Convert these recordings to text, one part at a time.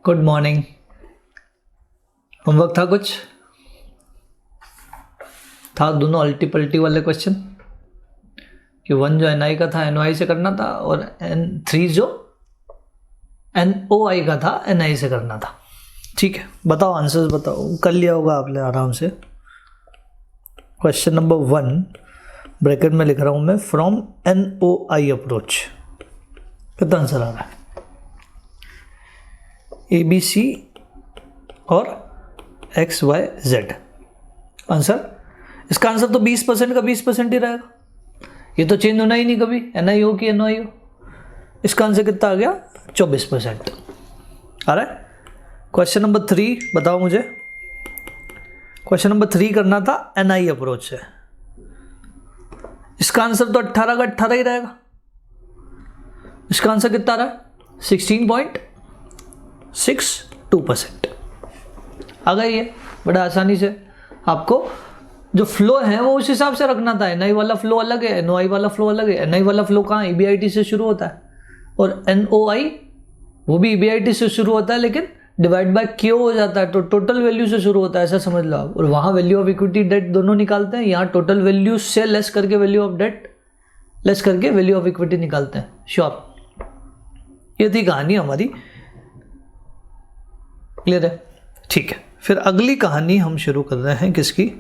Good morning. Homework था कुछ? था दोनों अल्टी पल्टी वाले क्वेश्चन कि 1 जो NI का था NOI से करना था और 3 जो NOI का था NI से करना था। ठीक है, बताओ आंसर्स बताओ। कर लिया होगा आपने आराम से। क्वेश्चन नंबर 1 ब्रैकेट में लिख रहा हूँ मैं, फ्रॉम NOI अप्रोच। कितना आंसर आ रहा है? ABC और XYZ आंसर। इसका आंसर तो 20% का 20% ही रहेगा। ये तो चेंज होना ही नहीं कभी, NI हो कि NOI हो। इसका आंसर कितना आ गया? 24% आ रहा है। क्वेश्चन नंबर 3 बताओ मुझे। क्वेश्चन नंबर 3 करना था NI अप्रोच से। इसका आंसर तो 18 का 18 ही रहेगा। इसका आंसर कितना आ रहा है? 16.62% आ गई है। बड़ा आसानी से आपको जो फ्लो है वो उस हिसाब से रखना था। NI वाला फ्लो अलग है, NOI वाला फ्लो अलग है। NI वाला फ्लो कहाँ? EBIT से शुरू होता है और NOI वो भी EBIT से शुरू होता है लेकिन डिवाइड बाय Q हो जाता है, तो टोटल वैल्यू से शुरू होता है, ऐसा समझ लो आप। और वहाँ वैल्यू ऑफ इक्विटी डेट दोनों निकालते हैं, यहाँ टोटल वैल्यू से लेस करके वैल्यू ऑफ डेट लेस करके वैल्यू ऑफ इक्विटी निकालते हैं। श्योर, ये थी कहानी हमारी। क्लियर है? ठीक है, फिर अगली कहानी हम शुरू कर रहे हैं किसकी?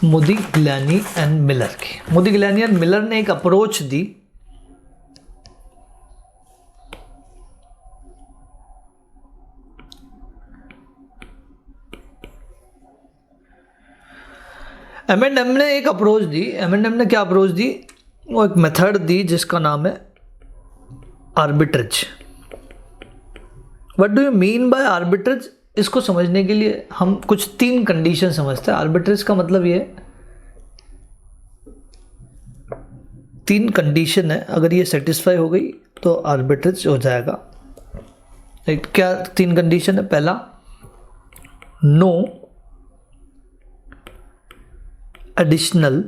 मोदिग्लियानी एंड मिलर की। मोदिग्लियानी एंड मिलर ने एक अप्रोच दी। M&M ने एक अप्रोच दी। M&M ने क्या अप्रोच दी? वो एक मेथड दी जिसका नाम है arbitrage. What do you mean by arbitrage? इसको समझने के लिए हम कुछ 3 कंडीशन समझते हैं। आर्बिट्रेज का मतलब ये 3 कंडीशन है, अगर ये सेटिस्फाई हो गई तो आर्बिट्रेज हो जाएगा। राइट? क्या 3 कंडीशन है? पहला, नो एडिशनल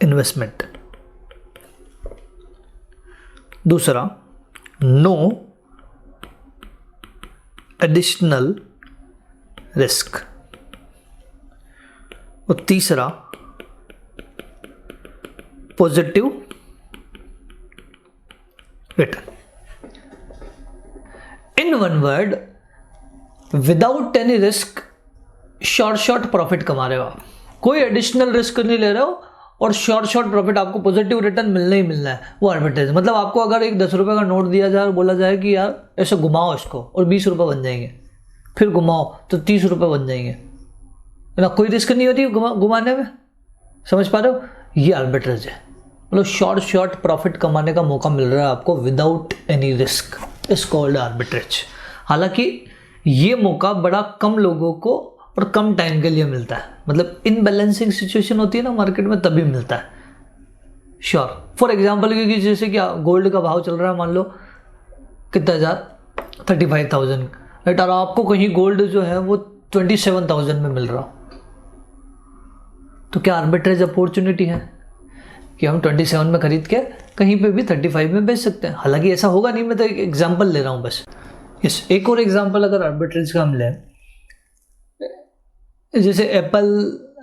इन्वेस्टमेंट। दूसरा, नो एडिशनल रिस्क। और तीसरा, positive return. In one word, without any risk short profit कमा रहे हो आप। कोई एडिशनल रिस्क नहीं ले रहे हो और शॉर्ट प्रॉफिट, आपको पॉजिटिव रिटर्न मिलना ही मिलना है। वो आर्बिट्रेज मतलब आपको अगर एक 10 रुपये का नोट दिया जाए और बोला जाए कि यार ऐसे घुमाओ इसको और 20 रुपये बन जाएंगे, फिर घुमाओ तो 30 रुपये बन जाएंगे, है ना? कोई रिस्क नहीं होती घुमाने में। समझ पा रहे हो? ये आर्बिट्रेज है। मतलब शॉर्ट प्रॉफिट कमाने का मौका मिल रहा है आपको without any risk. It's called arbitrage. हालांकि ये मौका बड़ा कम लोगों को और कम टाइम के लिए मिलता है। मतलब इनबैलेंसिंग सिचुएशन होती है ना मार्केट में, तभी मिलता है। श्योर। फॉर एग्जांपल, क्योंकि जैसे कि गोल्ड का भाव चल रहा है, मान लो कितना हज़ार, 35,000, राइट? और आपको कहीं गोल्ड जो है वो 27,000 में मिल रहा हो, तो क्या आर्बिट्रेज अपॉर्चुनिटी है कि हम 27 में खरीद के कहीं पे भी 35 में बेच सकते हैं? हालांकि ऐसा होगा नहीं, मैं तो एक एग्जाम्पल ले रहा हूँ बस। यस, एक और एग्जाम्पल अगर आर्बिट्रेज का हम लें, जैसे एप्पल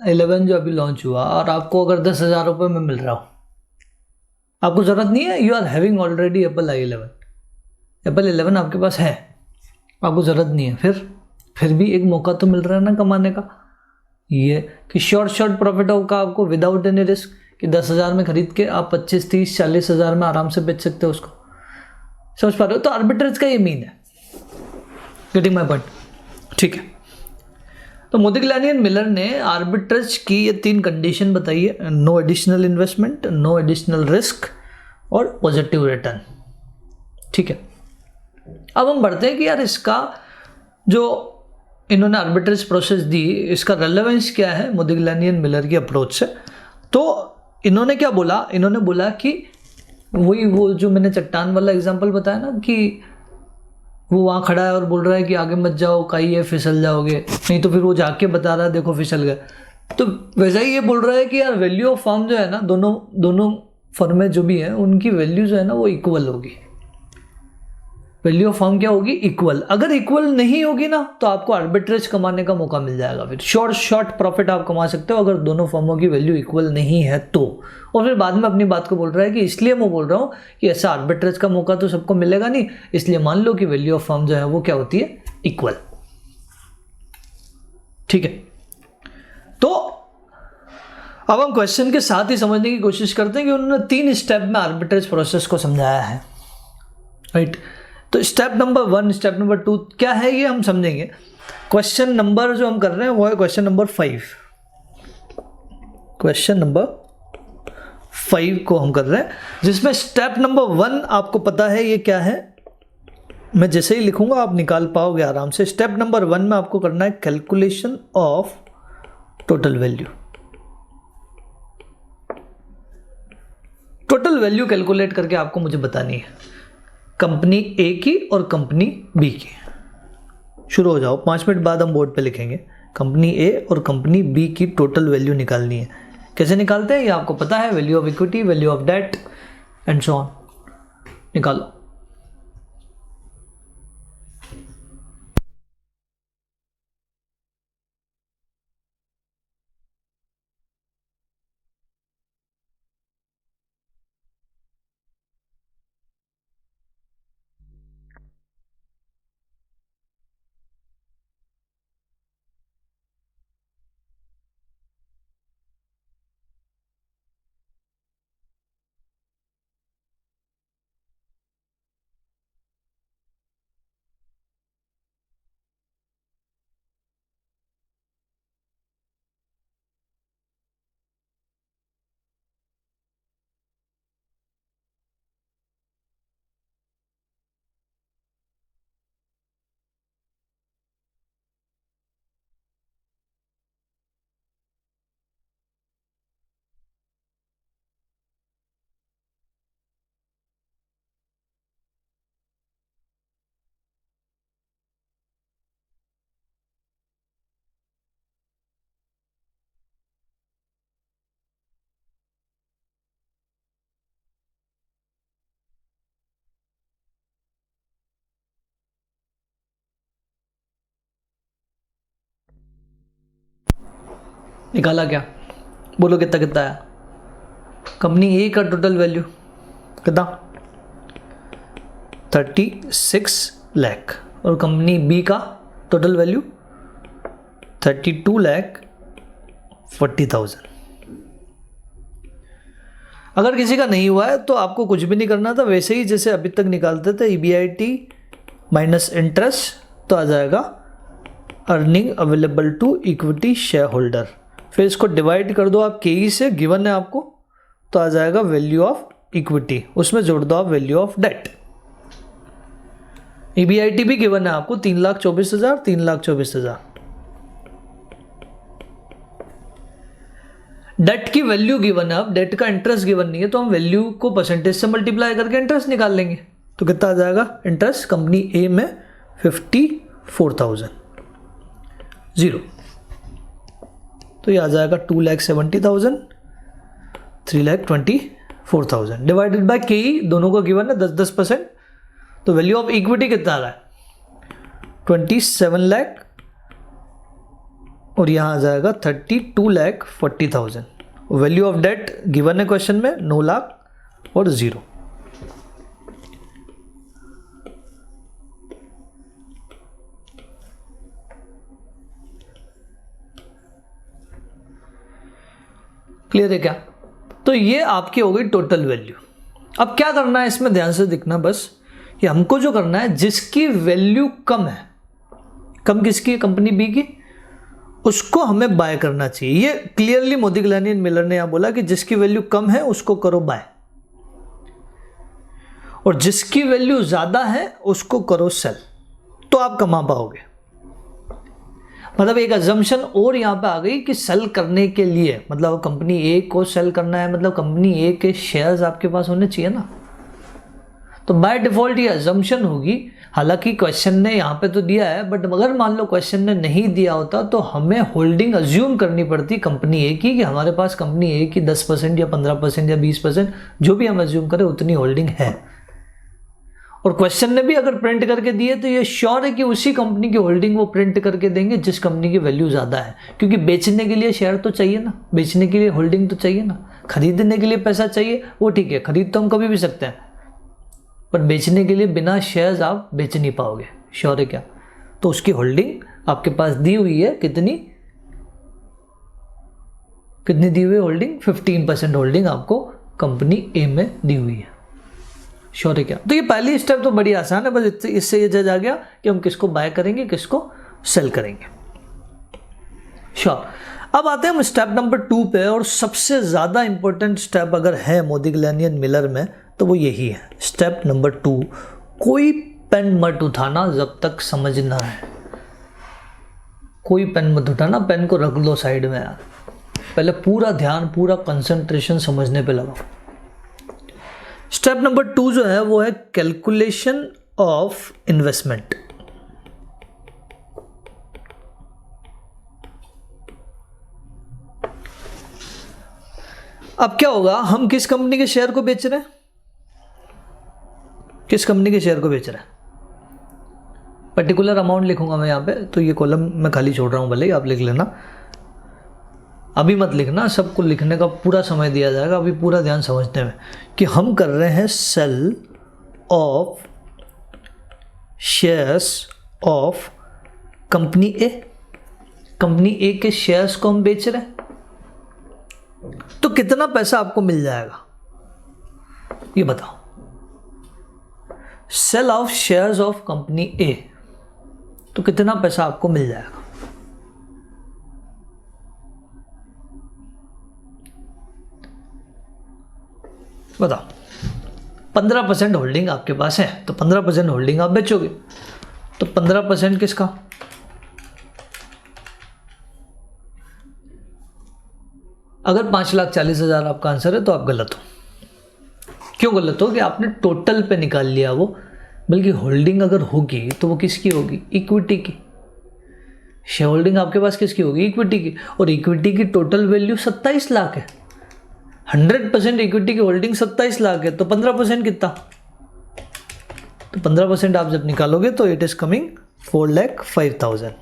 11 जो अभी लॉन्च हुआ और आपको अगर 10,000 रुपये में मिल रहा हो, आपको ज़रूरत नहीं है, you are having already Apple i11, Apple 11 आपके पास है, आपको ज़रूरत नहीं है, फिर भी एक मौका तो मिल रहा है ना कमाने का। ये कि शॉर्ट प्रॉफिट होगा आपको विदाउट एनी रिस्क, कि 10,000 में खरीद के आप 25, 30, 40,000 में आराम से बेच सकते हो उसको। समझ पा रहे हो? तो आर्बिट्रेज का ये मीन है। Getting my point? ठीक है। तो मोदिग्लियानी एंड मिलर ने आर्बिट्रेज की ये 3 कंडीशन बताई है। No additional investment, no additional risk और पॉजिटिव रिटर्न। ठीक है, अब हम बढ़ते हैं कि यार इसका जो इन्होंने आर्बिट्रेज प्रोसेस दी, इसका रेलेवेंस क्या है मोदिग्लियानी एंड मिलर की अप्रोच से। तो इन्होंने क्या बोला? इन्होंने बोला कि वो जो मैंने चट्टान वाला एग्जाम्पल बताया ना, कि वो वहाँ खड़ा है और बोल रहा है कि आगे मत जाओ, काई है, फिसल जाओगे, नहीं तो फिर वो जाके बता रहा है देखो फिसल गए। तो वैसा ही ये बोल रहा है कि यार वैल्यू ऑफ फर्म जो है ना, दोनों फर्में जो भी हैं उनकी वैल्यू जो है ना वो इक्वल होगी। वैल्यू ऑफ फर्म क्या होगी, इक्वल। अगर इक्वल नहीं होगी ना तो आपको आर्बिट्रेज कमाने का मौका मिल जाएगा, फिर शॉर्ट प्रॉफिट आप कमा सकते हो अगर दोनों फर्मों की वैल्यू इक्वल नहीं है तो। और फिर बाद में अपनी बात को बोल रहा है कि इसलिए मैं बोल रहा हूँ कि ऐसा आर्बिट्रेज का मौका तो सबको मिलेगा नहीं, इसलिए मान लो कि वैल्यू ऑफ फर्म जो है वो क्या होती है, इक्वल। ठीक है, तो अब हम क्वेश्चन के साथ ही समझने की कोशिश करते हैं कि उन्होंने 3 स्टेप में आर्बिट्रेज प्रोसेस को समझाया है, राइट। तो स्टेप नंबर 1, स्टेप नंबर 2 क्या है ये हम समझेंगे। क्वेश्चन नंबर जो हम कर रहे हैं वो है क्वेश्चन नंबर 5। क्वेश्चन नंबर 5 को हम कर रहे हैं, जिसमें स्टेप नंबर 1 आपको पता है ये क्या है, मैं जैसे ही लिखूंगा आप निकाल पाओगे आराम से। स्टेप नंबर 1 में आपको करना है calculation of total value. Total value calculate करके आपको मुझे बतानी है, कंपनी ए की और कंपनी बी की। शुरू हो जाओ, 5 मिनट बाद हम बोर्ड पे लिखेंगे। कंपनी ए और कंपनी बी की टोटल वैल्यू निकालनी है। कैसे निकालते हैं ये आपको पता है, value of equity, value of debt and so on. निकालो। निकाला क्या, बोलो कितना कितना आया। कंपनी ए का टोटल वैल्यू कितना, 36 लाख, और कंपनी बी का टोटल वैल्यू 32,40,000। अगर किसी का नहीं हुआ है तो आपको कुछ भी नहीं करना था, वैसे ही जैसे अभी तक निकालते थे, EBIT माइनस इंटरेस्ट तो आ जाएगा earning available to equity share holder. फिर इसको डिवाइड कर दो आप KE से, गिवन है आपको, तो आ जाएगा वैल्यू ऑफ इक्विटी, उसमें जोड़ दो आप वैल्यू ऑफ डेट। EBIT भी गिवन है आपको 3,24,000, 3,24,000। डेट की वैल्यू गिवन है, अब डेट का इंटरेस्ट गिवन नहीं है तो हम वैल्यू को परसेंटेज से मल्टीप्लाई करके इंटरेस्ट निकाल लेंगे। तो कितना आ जाएगा इंटरेस्ट, कंपनी ए में 54,000 0, तो ये आ जाएगा 2,70,000, 3,24,000 डिवाइडेड बाय KE, दोनों को गिवन है 10-10%। तो वैल्यू ऑफ इक्विटी कितना आ रहा है, 27 लाख, और यहाँ आ जाएगा 32,40,000। वैल्यू ऑफ डेट गिवन है क्वेश्चन में 9 लाख और 0। क्लियर है क्या। तो ये आपकी हो गई टोटल वैल्यू। अब क्या करना है इसमें, ध्यान से दिखना बस, कि हमको जो करना है जिसकी वैल्यू कम है, कम किसकी है, कंपनी बी की, उसको हमें बाय करना चाहिए। ये क्लियरली मोदिगलानी एंड मिलर ने यहां बोला कि जिसकी वैल्यू कम है उसको करो बाय, और जिसकी वैल्यू ज्यादा है उसको करो सेल, तो आप कमा पाओगे। मतलब एक अजम्पशन और यहां पे आ गई कि सेल करने के लिए, मतलब कंपनी ए को सेल करना है, मतलब कंपनी ए के शेयर्स आपके पास होने चाहिए ना। तो बाय डिफॉल्ट ये अजम्पशन होगी। हालांकि क्वेश्चन ने यहाँ पे तो दिया है, बट अगर मान लो क्वेश्चन ने नहीं दिया होता तो हमें होल्डिंग अज्यूम करनी पड़ती कंपनी ए की, कि हमारे पास कंपनी ए की 10% या 15% या 20%, जो भी हम अज्यूम करें उतनी होल्डिंग है। और क्वेश्चन ने भी अगर प्रिंट करके दिए तो ये श्योर है कि उसी कंपनी की होल्डिंग वो प्रिंट करके देंगे जिस कंपनी की वैल्यू ज़्यादा है, क्योंकि बेचने के लिए शेयर तो चाहिए ना, बेचने के लिए होल्डिंग तो चाहिए ना। खरीदने के लिए पैसा चाहिए, वो ठीक है, खरीद तो हम कभी भी सकते हैं, पर बेचने के लिए बिना शेयर्स आप बेच नहीं पाओगे, श्योर है क्या? तो उसकी होल्डिंग आपके पास दी हुई है, कितनी दी हुई होल्डिंग? 15% होल्डिंग आपको कंपनी ए में दी हुई है, श्योर है क्या? तो ये पहली स्टेप तो बड़ी आसान है, बस इससे ये जज आ गया कि हम किसको बाय करेंगे, किसको सेल करेंगे, श्योर। अब आते हैं हम स्टेप नंबर 2 पे, और सबसे ज़्यादा इंपॉर्टेंट स्टेप अगर है मोदीग्लानी एंड मिलर में तो वो यही है, स्टेप नंबर 2। कोई पेन मत उठाना जब तक समझ ना है, कोई पेन मत उठाना, पेन को रख लो साइड में यार, पहले पूरा ध्यान, पूरा कंसंट्रेशन समझने पे लगाओ। स्टेप नंबर 2 जो है वो है कैलकुलेशन ऑफ इन्वेस्टमेंट। अब क्या होगा, हम किस कंपनी के शेयर को बेच रहे हैं, किस कंपनी के शेयर को बेच रहे हैं, पर्टिकुलर अमाउंट लिखूंगा मैं यहाँ पे, तो ये कॉलम मैं खाली छोड़ रहा हूं, भले ही आप लिख लेना, अभी मत लिखना, सबको लिखने का पूरा समय दिया जाएगा, अभी पूरा ध्यान समझने में कि हम कर रहे हैं sale of shares of company A. Company A के शेयर्स को हम बेच रहे हैं, तो कितना पैसा आपको मिल जाएगा ये बताओ। Sale of shares of company A, तो कितना पैसा आपको मिल जाएगा बताओ। 15% होल्डिंग आपके पास है, तो 15% होल्डिंग आप बेचोगे, तो 15% किसका? अगर 5,40,000 आपका आंसर है तो आप गलत हो। क्यों गलत हो? कि आपने टोटल पे निकाल लिया वो, बल्कि होल्डिंग अगर होगी तो वो किसकी होगी? इक्विटी की। शेयर होल्डिंग आपके पास किसकी होगी? इक्विटी की, और इक्विटी की टोटल वैल्यू 27 लाख है। 100% इक्विटी की होल्डिंग 27 लाख है, तो 15% कितना? तो 15% आप जब निकालोगे तो इट इज कमिंग 4,05,000।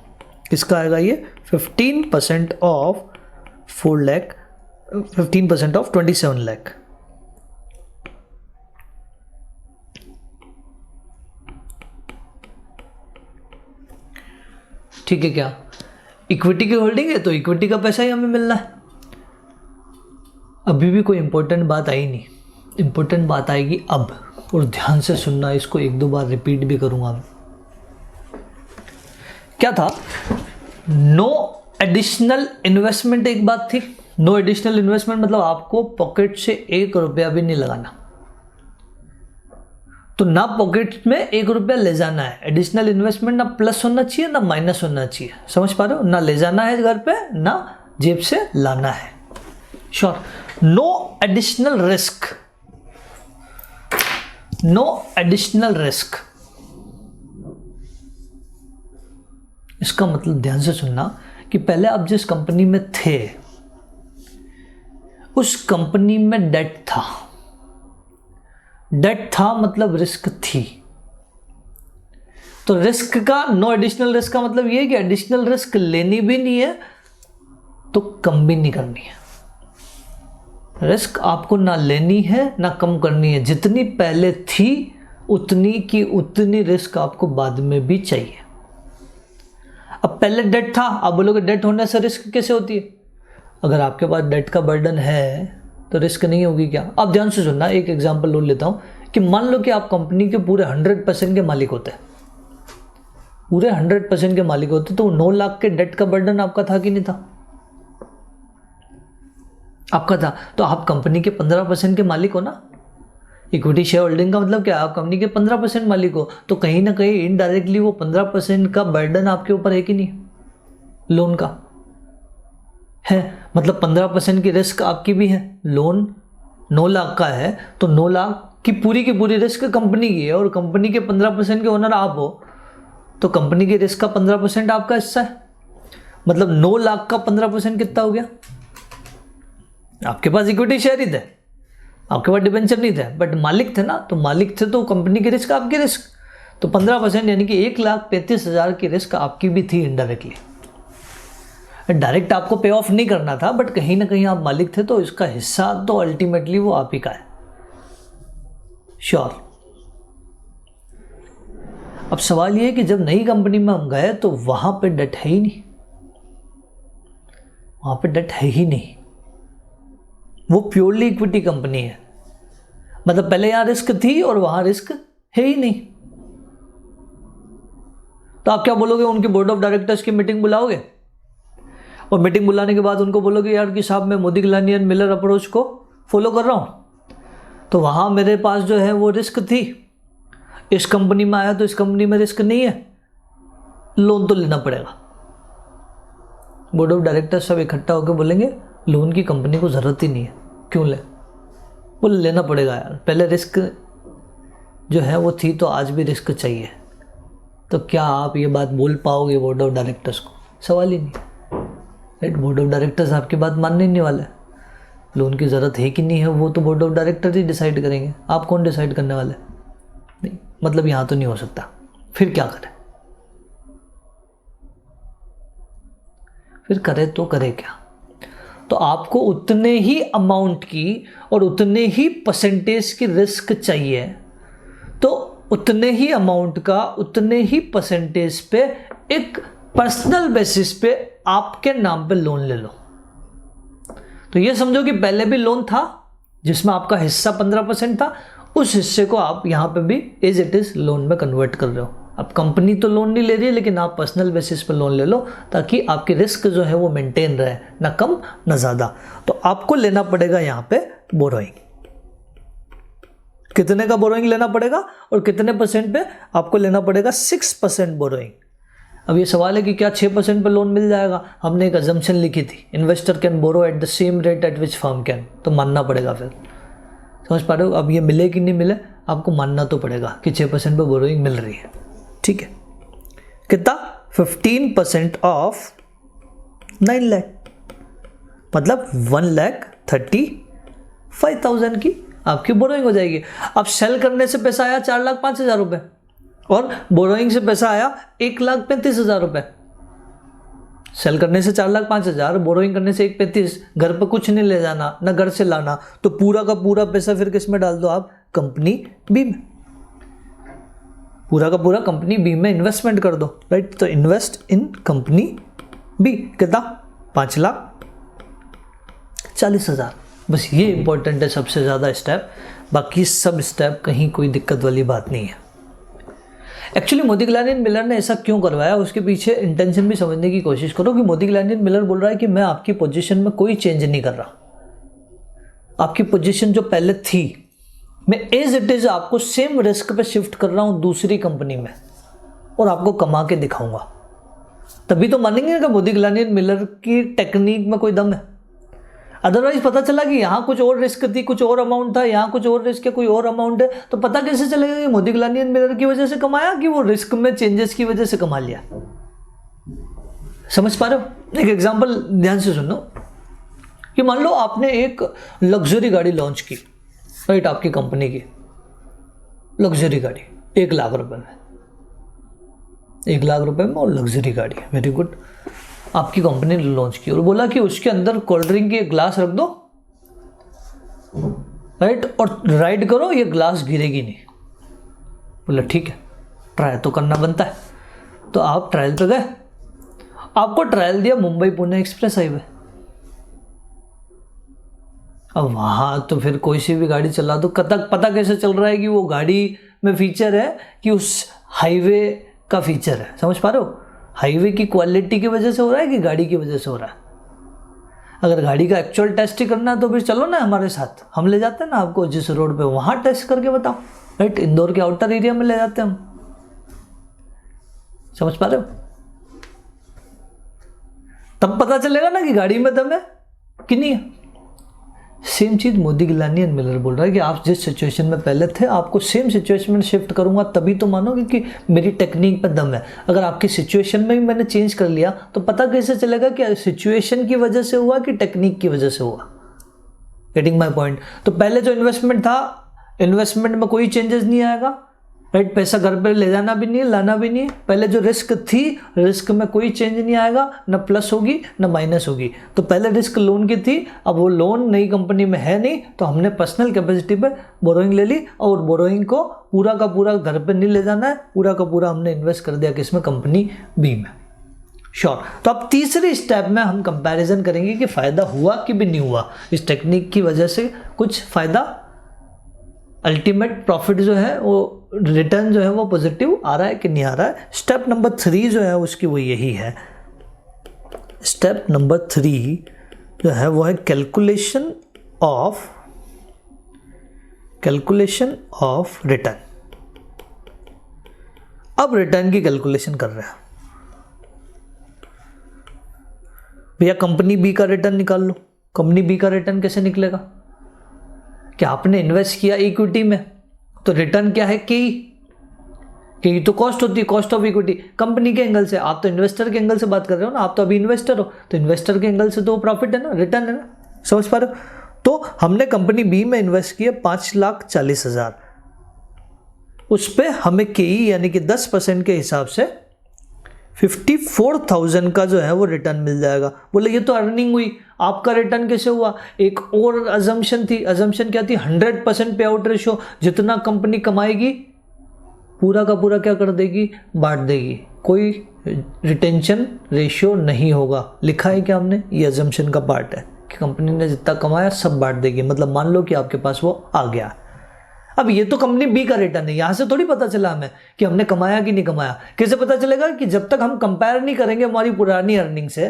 किसका आएगा ये? 15% ऑफ 4 लाख, 15% ऑफ 27 लाख। ठीक है क्या? इक्विटी की होल्डिंग है तो इक्विटी का पैसा ही हमें मिलना है। अभी भी कोई इंपॉर्टेंट बात आई नहीं, इंपॉर्टेंट बात आएगी अब, और ध्यान से सुनना, इसको 1-2 बार रिपीट भी करूंगा मैं। क्या था? नो एडिशनल इन्वेस्टमेंट एक बात थी। नो एडिशनल इन्वेस्टमेंट मतलब आपको पॉकेट से 1 रुपया भी नहीं लगाना, तो ना पॉकेट में 1 रुपया ले जाना है। एडिशनल इन्वेस्टमेंट ना प्लस होना चाहिए ना माइनस होना चाहिए, समझ पा रहे हो? ना ले जाना है घर पे, ना जेब से लाना है। Sure. No additional risk, no additional risk, इसका मतलब ध्यान से सुनना कि पहले आप जिस कंपनी में थे उस कंपनी में डेट था। डेट था मतलब रिस्क थी, तो रिस्क का, नो एडिशनल रिस्क का मतलब ये है कि एडिशनल रिस्क लेनी भी नहीं है तो कम भी नहीं करनी है। रिस्क आपको ना लेनी है ना कम करनी है, जितनी पहले थी उतनी की उतनी रिस्क आपको बाद में भी चाहिए। अब पहले डेट था, आप बोलोगे डेट होने से रिस्क कैसे होती है? अगर आपके पास डेट का बर्डन है तो रिस्क नहीं होगी क्या? आप ध्यान से सुनना, एक एग्जांपल और लेता हूं कि मान लो कि आप कंपनी के पूरे 100% के मालिक होते हैं, पूरे 100% के मालिक होते, तो 9 लाख के डेट का बर्डन आपका था कि नहीं था? आपका था। तो आप कंपनी के 15% के मालिक हो ना। इक्विटी शेयर होल्डिंग का मतलब क्या? आप कंपनी के 15% मालिक हो, तो कहीं ना कहीं इनडायरेक्टली वो 15% का बर्डन आपके ऊपर है कि नहीं? लोन का है, मतलब 15% की रिस्क आपकी भी है। लोन 9 लाख का है तो 9 लाख की पूरी रिस्क कंपनी की है, और कंपनी के 15% के ओनर आप हो, तो कंपनी की रिस्क का 15% आपका हिस्सा है। मतलब 9 लाख का 15% कितना हो गया? आपके पास इक्विटी शेयर ही थे, आपके पास डिबेंचर नहीं थे बट मालिक थे ना, तो मालिक थे तो कंपनी की रिस्क आपकी रिस्क, तो 15% यानी कि 1,35,000 की रिस्क आपकी भी थी इनडायरेक्टली। डायरेक्ट आपको पे ऑफ नहीं करना था बट कहीं ना कहीं आप मालिक थे तो इसका हिस्सा तो अल्टीमेटली वो आप ही का है। श्योर। अब सवाल ये है कि जब नई कंपनी में हम गए तो वहां पे डेट है ही नहीं, वहां पे डेट है ही नहीं, वो प्योरली इक्विटी कंपनी है। मतलब पहले यहां रिस्क थी और वहां रिस्क है ही नहीं। तो आप क्या बोलोगे, उनकी बोर्ड ऑफ डायरेक्टर्स की मीटिंग बुलाओगे और मीटिंग बुलाने के बाद उनको बोलोगे यार कि साहब मैं Modigliani and Miller approach को फॉलो कर रहा हूं, तो वहां मेरे पास जो है वो रिस्क थी, इस कंपनी में आया तो इस कंपनी में रिस्क नहीं है, लोन तो लेना पड़ेगा। बोर्ड ऑफ डायरेक्टर्स सब इकट्ठा होकर बोलेंगे लोन की कंपनी को ज़रूरत ही नहीं है, क्यों ले, वो लेना पड़ेगा यार, पहले रिस्क जो है वो थी तो आज भी रिस्क चाहिए। तो क्या आप ये बात बोल पाओगे बोर्ड ऑफ डायरेक्टर्स को? सवाल ही नहीं, राइट। बोर्ड ऑफ डायरेक्टर्स आपकी बात मानने ही नहीं वाले। लोन की ज़रूरत है कि नहीं है वो तो board of directors he decide करेंगे, आप कौन डिसाइड करने वाले? नहीं, मतलब यहाँ तो नहीं हो सकता। फिर क्या करें? फिर करे तो करे क्या? तो आपको उतने ही अमाउंट की और उतने ही परसेंटेज की रिस्क चाहिए, तो उतने ही अमाउंट का उतने ही परसेंटेज पे एक पर्सनल बेसिस पे आपके नाम पे लोन ले लो। तो ये समझो कि पहले भी लोन था जिसमें आपका हिस्सा 15% था, उस हिस्से को आप यहाँ पे भी एज इट इज लोन में कन्वर्ट कर रहे हो। अब कंपनी तो लोन नहीं ले रही है लेकिन आप पर्सनल बेसिस पे लोन ले लो ताकि आपकी रिस्क जो है वो मेंटेन रहे, ना कम ना ज़्यादा। तो आपको लेना पड़ेगा यहाँ पे बोरोइंग। कितने का बोरोइंग लेना पड़ेगा और कितने परसेंट पे? आपको लेना पड़ेगा 6% बोरोइंग। अब ये सवाल है कि क्या 6% पे लोन मिल जाएगा? हमने एक अजम्पशन लिखी थी, investor can borrow at the same rate at which firm can, तो मानना पड़ेगा। फिर समझ पा रहे हो? अब ये मिले कि नहीं मिले, आपको मानना तो पड़ेगा कि 6% पे बोरोइंग मिल रही है। ठीक है, कितना? 15% ऑफ 9 लाख, मतलब 1,35,000 की आपकी बोरोइंग हो जाएगी। अब सेल करने से पैसा आया 4,05,000 रुपये और बोरोइंग से पैसा आया 1,35,000 रुपये। सेल करने से 4,05,000, बोरोइंग करने से 1,35,000, घर पे कुछ नहीं ले जाना, ना घर से लाना, तो पूरा का पूरा पैसा फिर किस में डाल दो आप? कंपनी बी में। पूरा का पूरा कंपनी बी में इन्वेस्टमेंट कर दो, राइट। तो इन्वेस्ट इन कंपनी बी, कितना? 5,40,000। बस ये इंपॉर्टेंट है सबसे ज़्यादा स्टेप, बाकी सब स्टेप कहीं कोई दिक्कत वाली बात नहीं है। Actually Modigliani and Miller ने ऐसा क्यों करवाया, उसके पीछे इंटेंशन भी समझने की कोशिश करो कि मोदी गिलानी एंड मिलर बोल रहा है कि मैं आपकी पोजीशन में कोई चेंज नहीं कर रहा, आपकी पोजीशन जो पहले थी मैं एज इट इज आपको सेम रिस्क पे शिफ्ट कर रहा हूं दूसरी कंपनी में और आपको कमा के दिखाऊंगा। तभी तो मानेंगे कि मोदी गिलानी एंड मिलर की टेक्निक में कोई दम है। अदरवाइज पता चला कि यहाँ कुछ और रिस्क थी, कुछ और अमाउंट था, यहाँ कुछ और रिस्क है, कोई और अमाउंट है, तो पता कैसे चलेगा कि मोदी गिलानी एंड मिलर की वजह से कमाया कि वो रिस्क में चेंजेस की वजह से कमा लिया? समझ पा रहे हो? एक एग्जांपल ध्यान से सुनो कि मान लो आपने एक लग्जरी गाड़ी लॉन्च की, राइट, आपकी कंपनी की लग्जरी गाड़ी 1 लाख रुपए में, 1 लाख रुपए में और लग्जरी गाड़ी, वेरी गुड। आपकी कंपनी ने लॉन्च की और बोला कि उसके अंदर कोल्ड ड्रिंक के ग्लास रख दो, राइट, और राइड करो, ये ग्लास गिरेगी नहीं। बोला ठीक है, ट्रायल तो करना बनता है। तो आप ट्रायल पे गए, आपको ट्रायल दिया मुंबई पुणे एक्सप्रेस हाईवे। अब वहां तो फिर कोई सी भी गाड़ी चला दो, पता कैसे चल रहा है कि वो गाड़ी में फीचर है कि उस हाईवे का फीचर है? समझ पा रहे हो? हाईवे की क्वालिटी की वजह से हो रहा है कि गाड़ी की वजह से हो रहा है? अगर गाड़ी का एक्चुअल टेस्ट ही करना है तो फिर चलो ना हमारे साथ, हम ले जाते हैं ना आपको जिस रोड पे, वहां टेस्ट करके बताओ, राइट। इंदौर के आउटर एरिया में ले जाते हैं हम। समझ पा रहे हो? तब पता चलेगा ना कि गाड़ी में दम है कि नहीं है। सेम चीज मोदी गिलानी एंड मिलर बोल रहा है कि आप जिस सिचुएशन में पहले थे आपको सेम सिचुएशन में शिफ्ट करूंगा, तभी तो मानोगे कि मेरी टेक्निक पे दम है। अगर आपकी सिचुएशन में भी मैंने चेंज कर लिया तो पता कैसे चलेगा कि सिचुएशन की वजह से हुआ कि टेक्निक की वजह से हुआ? Getting my point. तो पहले जो इन्वेस्टमेंट था, इन्वेस्टमेंट में कोई चेंजेस नहीं आएगा, राइट। पैसा घर पे ले जाना भी नहीं है, लाना भी नहीं है। पहले जो रिस्क थी, रिस्क में कोई चेंज नहीं आएगा, ना प्लस होगी ना माइनस होगी। तो पहले रिस्क लोन की थी, अब वो लोन नई कंपनी में है नहीं, तो हमने पर्सनल कैपेसिटी पे बोरोइंग ले ली और बोरोइंग को पूरा का पूरा घर पे नहीं ले जाना है, पूरा का पूरा हमने इन्वेस्ट कर दिया किसमें, कंपनी बी में। श्योर। तो अब तीसरे स्टेप में हम कंपैरिजन करेंगे कि फ़ायदा हुआ कि भी नहीं हुआ, इस टेक्निक की वजह से कुछ फ़ायदा, अल्टीमेट प्रॉफिट जो है वो, रिटर्न जो है वो पॉजिटिव आ रहा है कि नहीं आ रहा है। स्टेप नंबर 3 जो है उसकी वो यही है। स्टेप नंबर 3 जो है वो है कैलकुलेशन ऑफ रिटर्न। अब रिटर्न की कैलकुलेशन कर रहे हैं भैया, कंपनी बी का रिटर्न निकाल लो। कंपनी बी का रिटर्न कैसे निकलेगा, कि आपने इन्वेस्ट किया इक्विटी में, तो रिटर्न क्या है, कि तो कॉस्ट होती है, कॉस्ट ऑफ इक्विटी। कंपनी के एंगल से, आप तो इन्वेस्टर के एंगल से बात कर रहे हो ना, आप तो अभी इन्वेस्टर हो, तो इन्वेस्टर के एंगल से तो प्रॉफिट है ना, रिटर्न है ना, समझ पा रहे हो। तो हमने कंपनी बी में इन्वेस्ट किया 5,40,000, उस पर हमें केई यानी कि 10% के हिसाब से 54,000 का जो है वो रिटर्न मिल जाएगा। बोले ये तो अर्निंग हुई, आपका रिटर्न कैसे हुआ। एक और अजम्पशन थी, अजम्पशन क्या थी, 100% पे आउट रेशियो। जितना कंपनी कमाएगी पूरा का पूरा क्या कर देगी, बांट देगी, कोई रिटेंशन रेशियो नहीं होगा। लिखा है क्या हमने, ये अजम्पशन का पार्ट है कि कंपनी ने जितना कमाया सब बांट देगी। मतलब मान लो कि आपके पास वो आ गया। अब ये तो कंपनी बी का रिटर्न है, यहां से थोड़ी पता चला हमें कि हमने कमाया कि नहीं कमाया। कैसे पता चलेगा, कि जब तक हम कंपेयर नहीं करेंगे हमारी पुरानी अर्निंग से,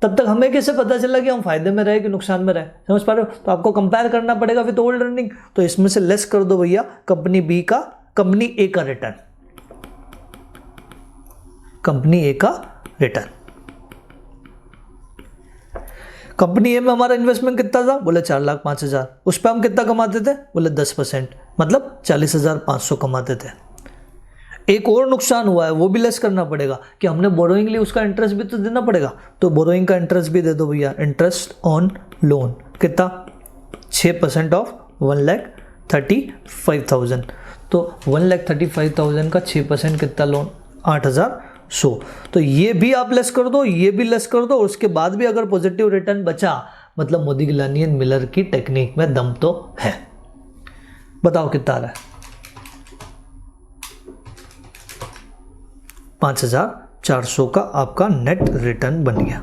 तब तक हमें कैसे पता चला कि हम फायदे में रहे कि नुकसान में रहे, समझ पा रहे हो। तो आपको कंपेयर करना पड़ेगा विद ओल्ड अर्निंग। तो इसमें से लेस कर दो भैया कंपनी बी का, कंपनी ए का रिटर्न, कंपनी ए का रिटर्न। कंपनी ए में हमारा इन्वेस्टमेंट कितना था, बोले 4,05,000। उस पर हम कितना कमाते थे, बोले 10%, मतलब 40,500 कमाते थे। एक और नुकसान हुआ है, वो भी लेस करना पड़ेगा, कि हमने बोरोइंग ली, उसका इंटरेस्ट भी तो देना पड़ेगा। तो बोरोइंग का इंटरेस्ट भी दे दो भैया, इंटरेस्ट ऑन लोन कितना, 6% ऑफ 1,35,000। तो 1,35,000 का 6% कितना लोन, 8,100। तो ये भी आप लेस कर दो, ये भी लेस कर दो, और उसके बाद भी अगर पॉजिटिव रिटर्न बचा, मतलब मोदीगिलानी एंड मिलर की टेक्निक में दम तो है। बताओ कितना आ रहा है, 5,400 का आपका नेट रिटर्न बन गया।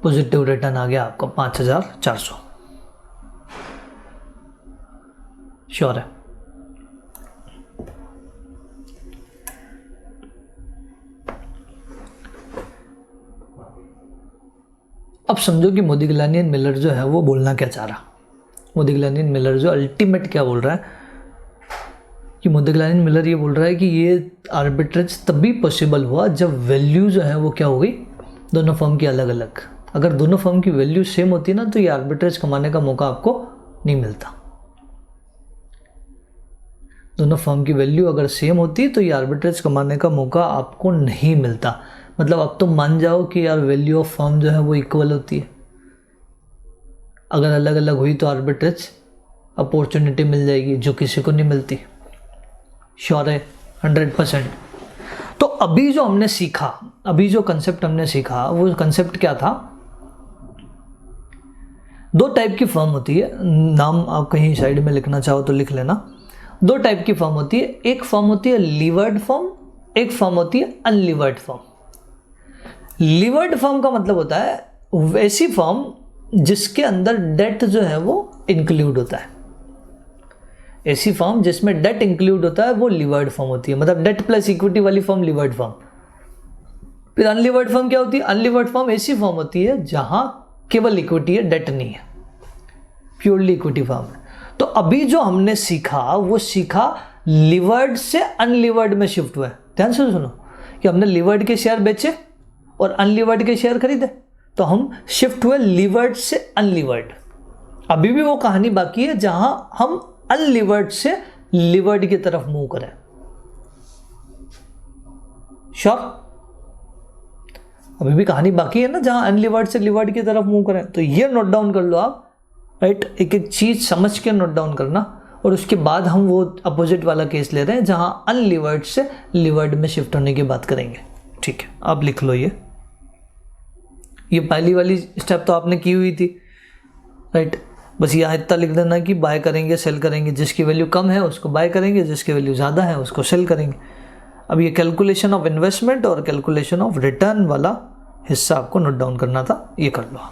पॉजिटिव रिटर्न आ गया आपका 5,400। श्योर है। अब समझो कि मोदीगिलानी एंड मिलर जो है वो बोलना क्या चाह रहा। मोदीगिलानी एंड मिलर जो अल्टीमेट क्या बोल रहा है, कि मोदीगिलानी एंड मिलर ये बोल रहा है कि ये आर्बिट्रेज तभी पॉसिबल हुआ जब वैल्यू जो है वो क्या हो गई, दोनों फर्म की अलग अलग। अगर दोनों फर्म की वैल्यू सेम होती ना, तो ये आर्बिट्रेज कमाने का मौका आपको नहीं मिलता। दोनों फर्म की वैल्यू अगर सेम होती तो ये आर्बिट्रेज कमाने का मौका आपको नहीं मिलता। मतलब अब तो मान जाओ कि यार वैल्यू ऑफ फर्म जो है वो इक्वल होती है। अगर अलग अलग हुई तो आर्बिट्रेज अपॉर्चुनिटी मिल जाएगी जो किसी को नहीं मिलती। श्योर है 100%। तो अभी जो हमने सीखा, अभी जो कंसेप्ट हमने सीखा, वो कंसेप्ट क्या था, 2 टाइप की फर्म होती है। नाम आप कहीं साइड में लिखना चाहो तो लिख लेना। 2 टाइप की फर्म होती है। एक फर्म होती है लीवर्ड फर्म, एक फर्म होती है अनलीवर्ड फर्म। लीवर्ड फर्म का मतलब होता है वैसी फर्म जिसके अंदर डेट जो है वो इंक्लूड होता है। ऐसी फर्म जिसमें डेट इंक्लूड होता है वो लीवर्ड फर्म होती है, मतलब डेट प्लस इक्विटी वाली फर्म लीवर्ड फर्म। फिर अनलीवर्ड फर्म क्या होती है, अनलीवर्ड फर्म ऐसी फर्म होती है जहां केवल इक्विटी है, डेट नहीं है, प्योरली इक्विटी फर्म है। तो अभी जो हमने सीखा वो सीखा लीवर्ड से अनलीवर्ड में शिफ्ट हुआ है। ध्यान से सुनो कि हमने लीवर्ड के शेयर बेचे और अनलीवर्ड के शेयर खरीदे, तो हम शिफ्ट हुए लीवर्ड से अनलीवर्ड। अभी भी वो कहानी बाकी है जहां हम अनलीवर्ड से लीवर्ड की तरफ मूव करें। श्योर? अभी भी कहानी बाकी है ना, जहां अनलिवर्ड से लिवर्ड की तरफ मूव करें। तो ये नोट डाउन कर लो आप, राइट? एक एक चीज समझ के नोट डाउन करना, और उसके बाद हम वो अपोजिट वाला केस ले रहे हैं जहां अनलिवर्ड से लिवर्ड में शिफ्ट होने की बात करेंगे। ठीक है, आप लिख लो ये पहली वाली स्टेप तो आपने की हुई थी, राइट? बस यहाँ इतना लिख देना कि बाय करेंगे, सेल करेंगे, जिसकी वैल्यू कम है उसको बाय करेंगे, जिसकी वैल्यू ज़्यादा है उसको सेल करेंगे। अब ये कैलकुलेशन ऑफ इन्वेस्टमेंट और कैलकुलेशन ऑफ रिटर्न वाला हिस्सा आपको नोट डाउन करना था, ये कर लो।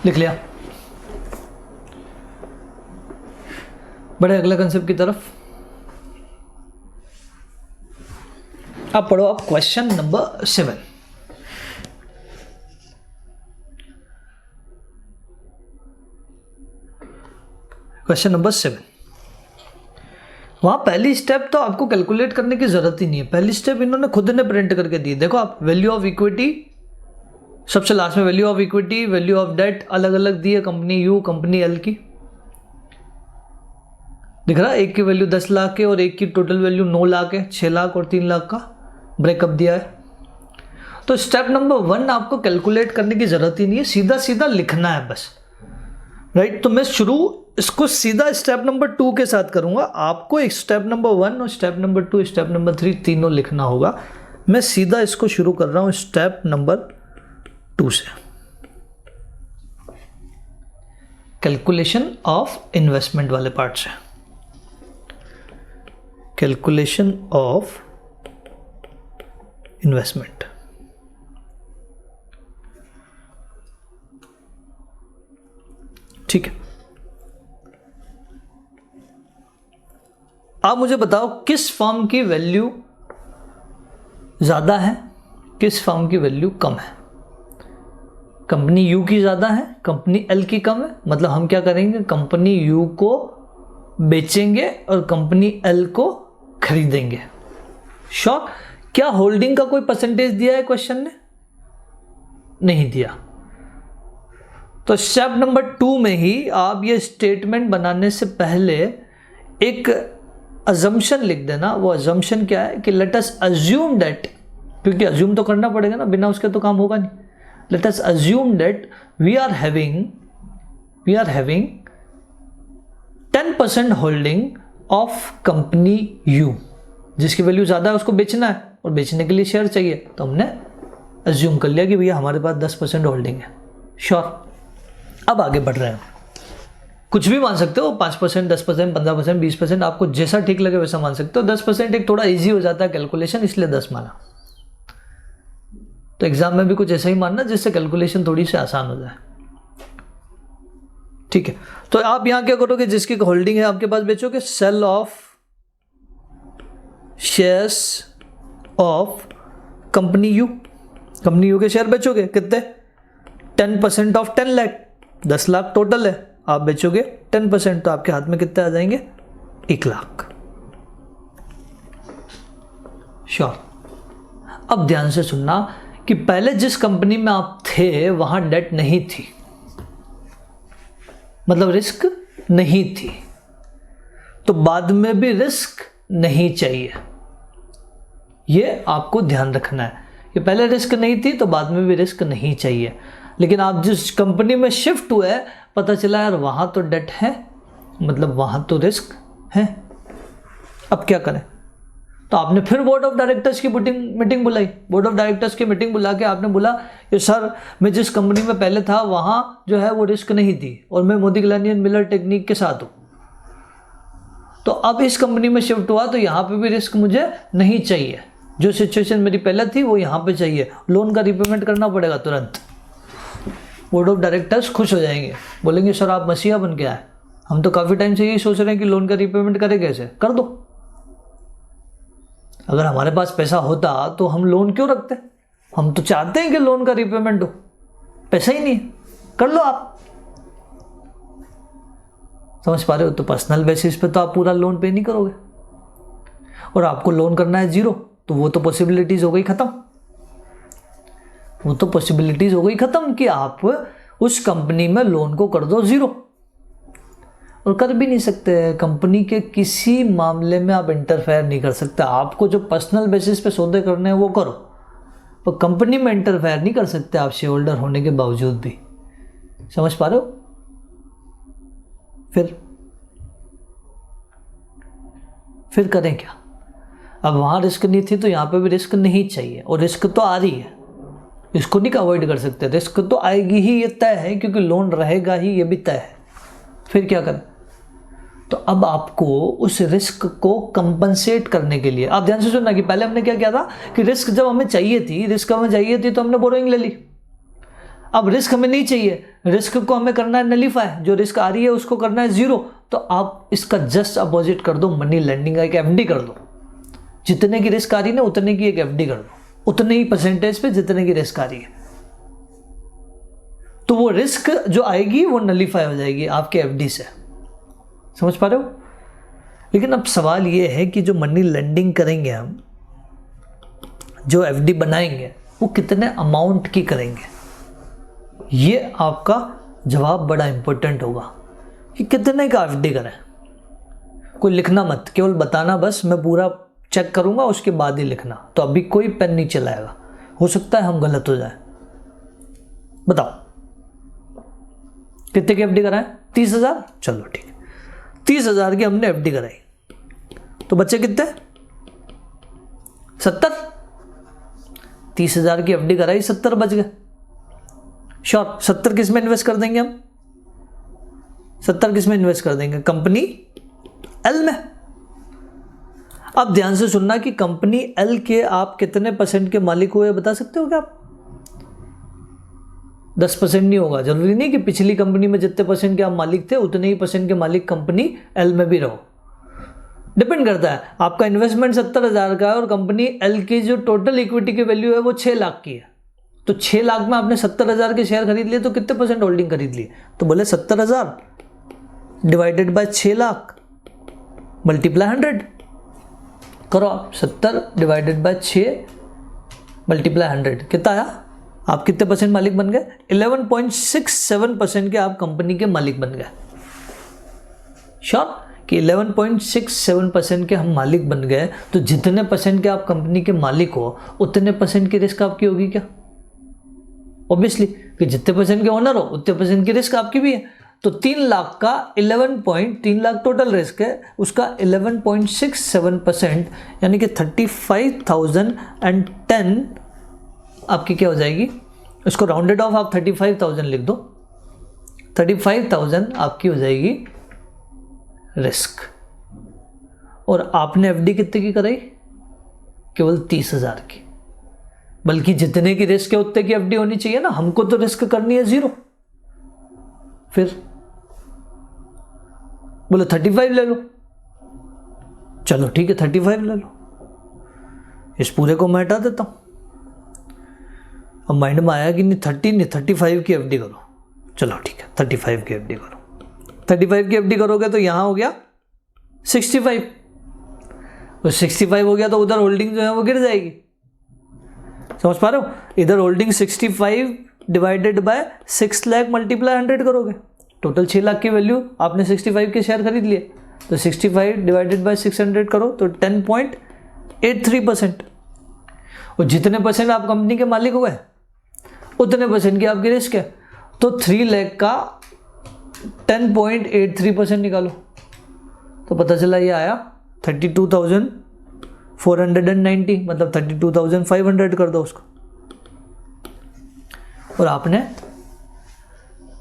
लिख लिया? बढ़े अगले कंसेप्ट की तरफ। अब पढ़ो आप क्वेश्चन नंबर 7। क्वेश्चन नंबर 7, वहां पहली स्टेप तो आपको कैलकुलेट करने की जरूरत ही नहीं है। पहली स्टेप इन्होंने खुद ने प्रिंट करके दी। देखो आप, वैल्यू ऑफ इक्विटी सबसे लास्ट में, value of equity, value of debt अलग अलग दी है, कंपनी यू, कंपनी एल की। दिख रहा है? एक की वैल्यू 10 लाख है और एक की टोटल वैल्यू 9 लाख है, 6 लाख और 3 लाख का ब्रेकअप दिया है। तो स्टेप नंबर 1 आपको कैलकुलेट करने की जरूरत ही नहीं है, सीधा सीधा लिखना है बस, राइट? तो मैं शुरू इसको सीधा स्टेप नंबर 2 के साथ करूंगा। आपको एक स्टेप नंबर 1 और स्टेप नंबर 2, स्टेप नंबर 3 तीनों लिखना होगा। मैं सीधा इसको शुरू कर रहा हूं स्टेप नंबर 2 से, कैलकुलेशन ऑफ इन्वेस्टमेंट वाले पार्ट से। कैलकुलेशन ऑफ इन्वेस्टमेंट, ठीक है? आप मुझे बताओ किस फर्म की वैल्यू ज्यादा है, किस फर्म की वैल्यू कम है? कंपनी यू की ज्यादा है, कंपनी एल की कम है। मतलब हम क्या करेंगे, कंपनी यू को बेचेंगे और कंपनी एल को खरीदेंगे। श्योर? क्या होल्डिंग का कोई परसेंटेज दिया है क्वेश्चन ने? नहीं दिया। तो स्टेप नंबर 2 में ही आप ये स्टेटमेंट बनाने से पहले एक अजम्पशन लिख देना। वो अजम्पशन क्या है कि लेट अस अज्यूम दैट, क्योंकि अज्यूम तो करना पड़ेगा ना, बिना उसके तो काम होगा नहीं। Let us assume that we are having 10% holding of company U, जिसकी वैल्यू ज़्यादा है उसको बेचना है और बेचने के लिए शेयर चाहिए, तो हमने अज्यूम कर लिया कि भैया हमारे पास 10% होल्डिंग है। श्योर? अब आगे बढ़ रहे हैं। कुछ भी मान सकते हो, 5%, 10%, 15%, 20%, आपको जैसा ठीक लगे वैसा मान सकते हो। 10% एक थोड़ा इजी हो जाता है कैलकुलेशन, इसलिए 10 माना। तो एग्जाम में भी कुछ ऐसा ही मानना जिससे कैलकुलेशन थोड़ी सी आसान हो जाए, ठीक है। तो आप यहां क्या करोगे, जिसकी होल्डिंग है आपके पास बेचोगे, sale of shares of company U, company U के शेयर बेचोगे कितने, 10% ऑफ 10 लाख, 10 लाख टोटल है, आप बेचोगे 10%, तो आपके हाथ में कितने आ जाएंगे, 1 लाख। श्योर। अब ध्यान से सुनना कि पहले जिस कंपनी में आप थे वहां डेट नहीं थी, मतलब रिस्क नहीं थी, तो बाद में भी रिस्क नहीं चाहिए, ये आपको ध्यान रखना है। ये पहले रिस्क नहीं थी तो बाद में भी रिस्क नहीं चाहिए। लेकिन आप जिस कंपनी में शिफ्ट हुए, पता चला यार वहां तो डेट है, मतलब वहां तो रिस्क है, अब क्या करें। तो आपने फिर बोर्ड ऑफ डायरेक्टर्स की मीटिंग बुलाई, बोर्ड ऑफ डायरेक्टर्स की मीटिंग बुला के आपने बोला कि सर मैं जिस कंपनी में पहले था वहां जो है वो रिस्क नहीं थी और मैं Modigliani and Miller technique के साथ हूं, तो अब इस कंपनी में शिफ्ट हुआ तो यहां पे भी रिस्क मुझे नहीं चाहिए, जो सिचुएशन मेरी पहले थी वो यहां पे चाहिए, लोन का रिपेमेंट करना पड़ेगा तुरंत। बोर्ड ऑफ डायरेक्टर्स खुश हो जाएंगे, बोलेंगे सर आप मसीहा बन के आए, हम तो काफ़ी टाइम से यही सोच रहे हैं कि लोन का रिपेमेंट करें, कैसे कर दो। अगर हमारे पास पैसा होता तो हम लोन क्यों रखते, हम तो चाहते हैं कि लोन का रिपेमेंट हो, पैसा ही नहीं है, कर लो आप। समझ पा रहे हो। तो पर्सनल बेसिस पे तो आप पूरा लोन पे नहीं करोगे, और आपको लोन करना है 0, तो वो तो पॉसिबिलिटीज हो गई खत्म, वो तो पॉसिबिलिटीज हो गई खत्म कि आप उस कंपनी में लोन को कर दो 0, और कर भी नहीं सकते। कंपनी के किसी मामले में आप इंटरफेयर नहीं कर सकते। आपको जो पर्सनल बेसिस पे सौदे करने हैं वो करो, पर कंपनी में इंटरफेयर नहीं कर सकते आप शेयर होल्डर होने के बावजूद भी। समझ पा रहे हो। फिर करें क्या। अब वहां रिस्क नहीं थी तो यहाँ पे भी रिस्क नहीं चाहिए, और रिस्क तो आ रही है, इसको नहीं अवॉइड कर सकते, रिस्क तो आएगी ही, ये तय है, क्योंकि लोन रहेगा ही, ये भी तय है। फिर क्या करें। तो अब आपको उस रिस्क को कंपनसेट करने के लिए, आप ध्यान से सुनना कि पहले हमने क्या किया था कि रिस्क जब हमें चाहिए थी तो हमने बोरोइंग ले ली। अब रिस्क हमें नहीं चाहिए, रिस्क को हमें करना है नलीफाई, जो रिस्क आ रही है उसको करना है 0, तो आप इसका जस्ट अपोजिट कर दो, मनी लेंडिंग का एक FD कर दो। जितने की रिस्क आ रही है ना उतने की एक FD कर दो, उतने ही परसेंटेज पे जितने की रिस्क आ रही है, तो वो रिस्क जो आएगी वो नलीफाई हो जाएगी आपके FD से। समझ पा रहे हो। लेकिन अब सवाल ये है कि जो मनी लेंडिंग करेंगे हम, जो FD बनाएंगे, वो कितने अमाउंट की करेंगे, ये आपका जवाब बड़ा इंपॉर्टेंट होगा कि कितने का FD करें। कोई लिखना मत, केवल बताना बस, मैं पूरा चेक करूंगा उसके बाद ही लिखना। तो अभी कोई पेन नहीं चलाएगा, हो सकता है हम गलत हो जाए। बताओ कितने की FD कराएं। 30,000, चलो ठीक है, 30,000 की हमने FD कराई, तो बच्चे कितने, 70। 30,000 की FD कराई, 70 बच गए। श्योर। 70 किस में इन्वेस्ट कर देंगे हम, 70 किस में इन्वेस्ट कर देंगे, कंपनी L में। अब ध्यान से सुनना कि कंपनी L के आप कितने % के मालिक हुए, बता सकते हो क्या आप। 10% नहीं होगा, जरूरी नहीं कि पिछली कंपनी में जितने % के आप मालिक थे उतने ही % के मालिक कंपनी L में भी रहो। डिपेंड करता है, आपका इन्वेस्टमेंट 70,000 का है और कंपनी L की जो टोटल इक्विटी की वैल्यू है वो 6 लाख की है, तो 6 लाख में आपने 70,000 के शेयर खरीद लिए, तो कितने % होल्डिंग खरीद लिए, तो बोले 70,000 डिवाइडेड बाय 6 लाख मल्टीप्लाई 100 करो आप। 70 डिवाइडेड बाय 6 मल्टीप्लाई 100 कितना आया, आप कितने % मालिक बन गए, 11.67% के आप कंपनी के मालिक बन गए। श्योर कि 11.67% के हम मालिक बन गए, तो जितने % के आप कंपनी के मालिक हो उतने % की रिस्क आपकी होगी क्या, ऑब्वियसली कि जितने % के ओनर हो उतने % की रिस्क आपकी भी है। तो 3 लाख का 3 लाख टोटल रिस्क है, उसका 11.67% यानी कि 35,010 आपकी क्या हो जाएगी, इसको राउंडेड ऑफ आप 35,000 लिख दो, 35,000 आपकी हो जाएगी रिस्क। और आपने एफडी कितने की कराई? केवल 30,000 की। बल्कि जितने की रिस्क है उतने की एफडी होनी चाहिए ना, हमको तो रिस्क करनी है 0। फिर बोले 35 ले लो, चलो ठीक है 35 ले लो, इस पूरे को मैं हटा देता हूं। अब माइंड में आया कि नहीं 30 नहीं 35 की एफडी करो, चलो ठीक है 35 की एफडी करो। 35 की एफडी करोगे तो यहां हो गया 65, तो 65 हो गया तो उधर होल्डिंग जो है वो गिर जाएगी। समझ पा रहे हो? इधर holding 65 divided by 6 lakh multiply 100 करोगे, टोटल 6 लाख की वैल्यू आपने 65 के शेयर खरीद लिए, तो 65 डिवाइडेड बाय 600 करो तो 10.83%। और जितने परसेंट आप कंपनी के मालिक हुए उतने परसेंट की आपकी रिस्क है, तो 3 लाख का 10.83% निकालो, तो पता चला ये आया 32,490, मतलब 32,500 कर दो उसको। और आपने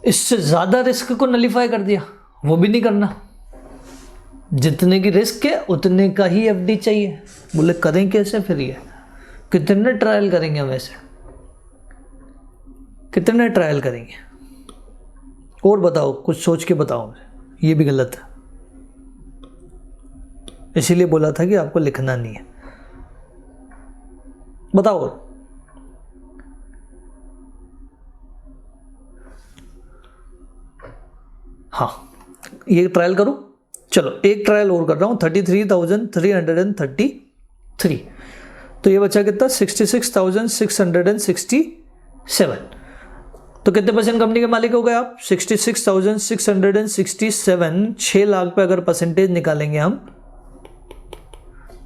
इससे ज़्यादा रिस्क को नलीफाई कर दिया, वो भी नहीं करना। जितने की रिस्क है उतने का ही एफडी चाहिए। बोले करें कैसे फिर? ये कितने ट्रायल करेंगे हम ऐसे, कितने ट्रायल करेंगे? और बताओ, कुछ सोच के बताओ मुझे, ये भी गलत है। इसीलिए बोला था कि आपको लिखना नहीं है। बताओ। हाँ, ये ट्रायल करो। चलो एक ट्रायल और कर रहा हूं, 33,333। तो ये बचा कितना? 66,667। तो कितने परसेंट कंपनी के मालिक हो गए आप? 66,667। 6 लाख पे अगर परसेंटेज निकालेंगे हम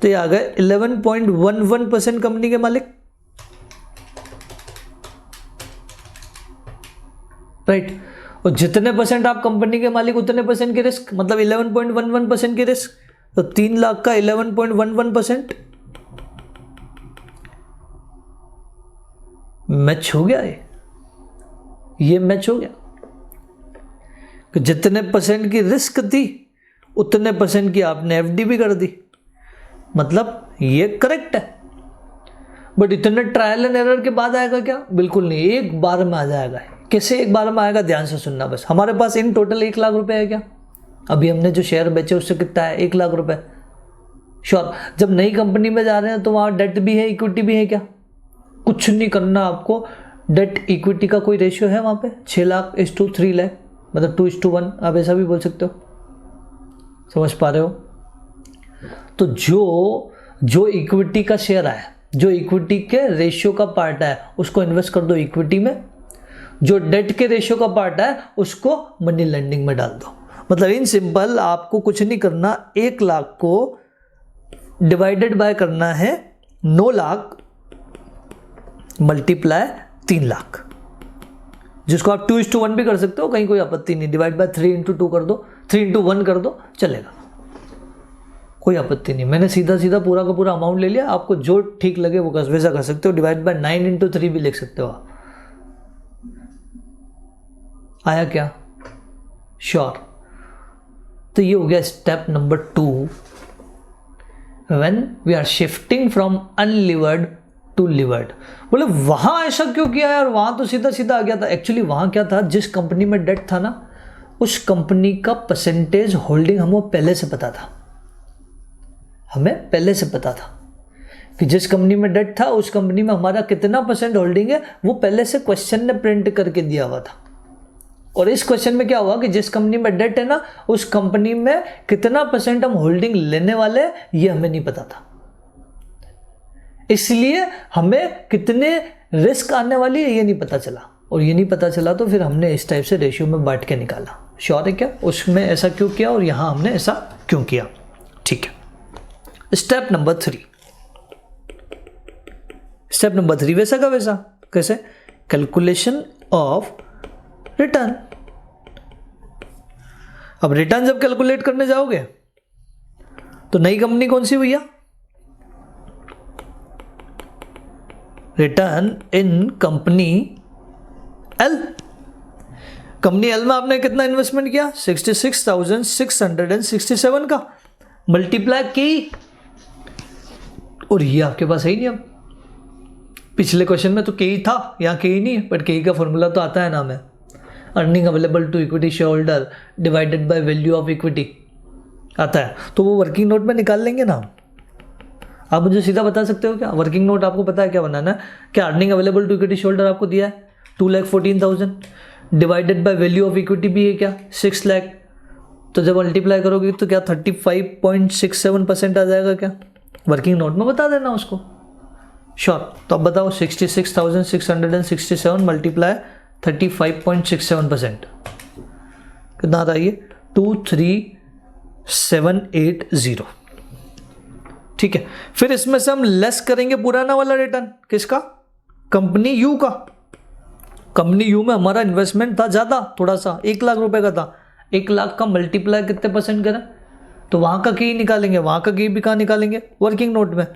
तो ये आ गए 11.11% कंपनी के मालिक, राइट। और जितने परसेंट आप कंपनी के मालिक उतने परसेंट की रिस्क, मतलब 11.11% की रिस्क, तो 3 लाख का 11.11% मैच हो गया। ये मैच हो गया कि जितने परसेंट की रिस्क थी उतने परसेंट की आपने एफडी भी कर दी, मतलब ये करेक्ट है। बट इतने ट्रायल एंड एरर के बाद आएगा क्या? बिल्कुल नहीं, एक बार में आ जाएगा। कैसे एक बार में आएगा? ध्यान से सुनना बस। हमारे पास इन टोटल 1 लाख रुपए है क्या? अभी हमने जो शेयर बेचे उससे कितना है? 1 लाख रुपए। श्योर। जब नई कंपनी में जा रहे हैं तो वहां डेट भी है, इक्विटी भी है क्या? कुछ नहीं करना आपको। डेट इक्विटी का कोई रेशियो है वहां पे? 6 लाख इस टू 3 लाख, मतलब 2:1, आप ऐसा भी बोल सकते हो। समझ पा रहे हो? तो जो इक्विटी का शेयर है, जो इक्विटी के रेशियो का पार्ट है, उसको इन्वेस्ट कर दो इक्विटी में। जो डेट के रेशियो का पार्ट है उसको मनी लेंडिंग में डाल दो। मतलब इन सिंपल, आपको कुछ नहीं करना। 1 लाख को डिवाइडेड बाय करना है 9 लाख मल्टीप्लाई 3 लाख, जिसको आप 2:1 भी कर सकते हो, कहीं कोई आपत्ति नहीं। डिवाइड बाय 3:2 कर दो, 3:1 कर दो, चलेगा, कोई आपत्ति नहीं। मैंने सीधा सीधा पूरा का पूरा अमाउंट ले लिया। आपको जो ठीक लगे वो वैसा कर सकते हो। डिवाइड बाय 9:3 भी लिख सकते हो आप। आया क्या? श्योर। तो ये हो गया step number 2, when we are shifting from unlevered to levered. बोले वहां ऐसा क्यों किया यार? वहां तो सीधा सीधा आ गया था। एक्चुअली वहां क्या था, जिस कंपनी में डेट था ना, उस कंपनी का परसेंटेज होल्डिंग हमें पहले से पता था। हमें पहले से पता था कि जिस कंपनी में डेट था उस कंपनी में हमारा कितना परसेंट होल्डिंग है, वो पहले से क्वेश्चन ने प्रिंट करके दिया हुआ था। और इस क्वेश्चन में क्या हुआ कि जिस कंपनी में डेट है ना, उस कंपनी में कितना परसेंट हम होल्डिंग लेने वाले हैं ये हमें नहीं पता था। इसलिए हमें कितने रिस्क आने वाली है ये नहीं पता चला। और ये नहीं पता चला तो फिर हमने इस टाइप से रेशियो में बांट के निकाला। श्योर है क्या? उसमें ऐसा क्यों किया और यहां हमने ऐसा क्यों किया? ठीक है। Step number 3। स्टेप नंबर 3 वैसा का वैसा। कैसे? Calculation of return. अब रिटर्न जब कैलकुलेट करने जाओगे तो नई कंपनी कौन सी भैया? रिटर्न इन कंपनी एल। कंपनी एल में आपने कितना इन्वेस्टमेंट किया, 66,667 का, मल्टीप्लाई की, और ये आपके पास है ही नहीं। अब पिछले क्वेश्चन में तो के ही था, यहाँ के ही नहीं है, बट के ही का फॉर्मूला तो आता है ना हमें, earning available to equity share holder divided by value of equity आता है, तो वो वर्किंग नोट में निकाल लेंगे ना। आप मुझे सीधा बता सकते हो क्या, वर्किंग नोट आपको पता है क्या बनाना है, क्या earning available to equity share holder आपको दिया है 2,14,000 divided by value of equity भी है क्या 6 लाख, तो जब मल्टीप्लाई करोगे तो क्या 35.67% आ जाएगा क्या, वर्किंग नोट में बता देना उसको। श्योर, तो अब बताओ 66,667 मल्टीप्लाई 35.67% कितना आता है ये 23,780। ठीक है, फिर इसमें से हम लेस करेंगे पुराना वाला रिटर्न, किसका, कंपनी यू का। कंपनी यू में हमारा इन्वेस्टमेंट था ज़्यादा, थोड़ा सा 1 लाख रुपए का था, 1 लाख का मल्टीप्लाई कितने परसेंट करें, तो वहाँ का की निकालेंगे, वहाँ का की भी कहाँ निकालेंगे, वर्किंग नोट में।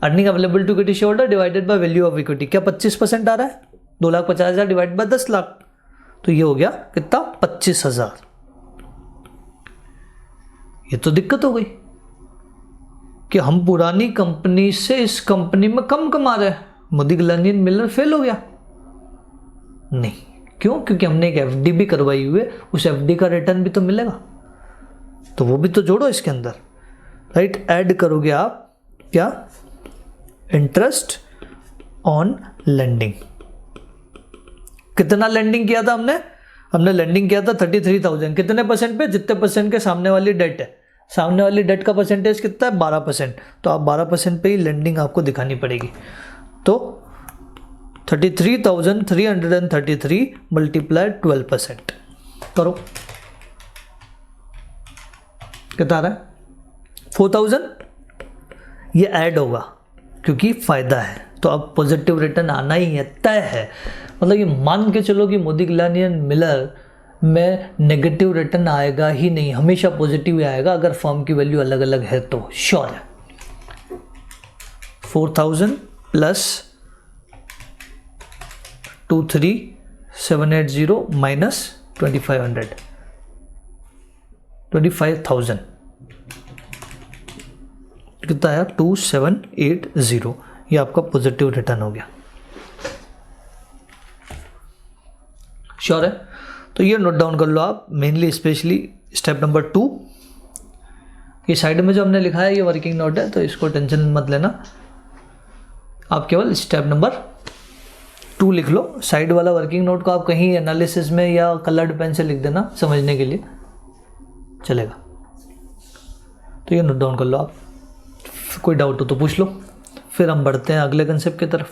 Earning available to equity share holder divided by value of equity, क्या 25% आ रहा है, 2,50,000 डिवाइड बाय 10 लाख, तो ये हो गया कितना 25,000। ये तो दिक्कत हो गई कि हम पुरानी कंपनी से इस कंपनी में कम कमा रहे हैं, मोदी ग्लानियन मिलर फेल हो गया। नहीं, क्यों, क्योंकि हमने एक एफडी भी करवाई हुई है, उस एफडी का रिटर्न भी तो मिलेगा, तो वो भी तो जोड़ो इसके अंदर, राइट। ऐड करोगे आप क्या, इंटरेस्ट ऑन लेंडिंग। कितना लेंडिंग किया था हमने लेंडिंग किया था 33,000, कितने परसेंट पे, जितने परसेंट के सामने वाली डेट है, सामने वाली डेट का परसेंटेज कितना है 12%, तो आप 12% पे ही लेंडिंग आपको दिखानी पड़ेगी। तो 33,333 मल्टीप्लाई 12% करो, कितना आ रहा है 4,000। ये ऐड होगा क्योंकि फायदा है, तो अब पॉजिटिव रिटर्न आना ही है, तय है। मतलब ये मान के चलो कि मोदी ग्लानियन मिलर में नेगेटिव रिटर्न आएगा ही नहीं, हमेशा पॉजिटिव ही आएगा अगर फर्म की वैल्यू अलग अलग है तो, श्योर है। 4,000 प्लस 23,780 माइनस 25,000 कितना आया 2,780, ये आपका पॉजिटिव रिटर्न हो गया, श्योर है। तो ये नोट डाउन कर लो आप, मेनली स्पेशली स्टेप नंबर 2। ये साइड में जो हमने लिखा है ये वर्किंग नोट है, तो इसको टेंशन मत लेना, आप केवल स्टेप नंबर 2 लिख लो। साइड वाला वर्किंग नोट को आप कहीं एनालिसिस में या कलर्ड पेन से लिख देना, समझने के लिए चलेगा। तो ये नोट डाउन कर लो आप, कोई डाउट हो तो पूछ लो, फिर हम बढ़ते हैं अगले कंसेप्ट की तरफ।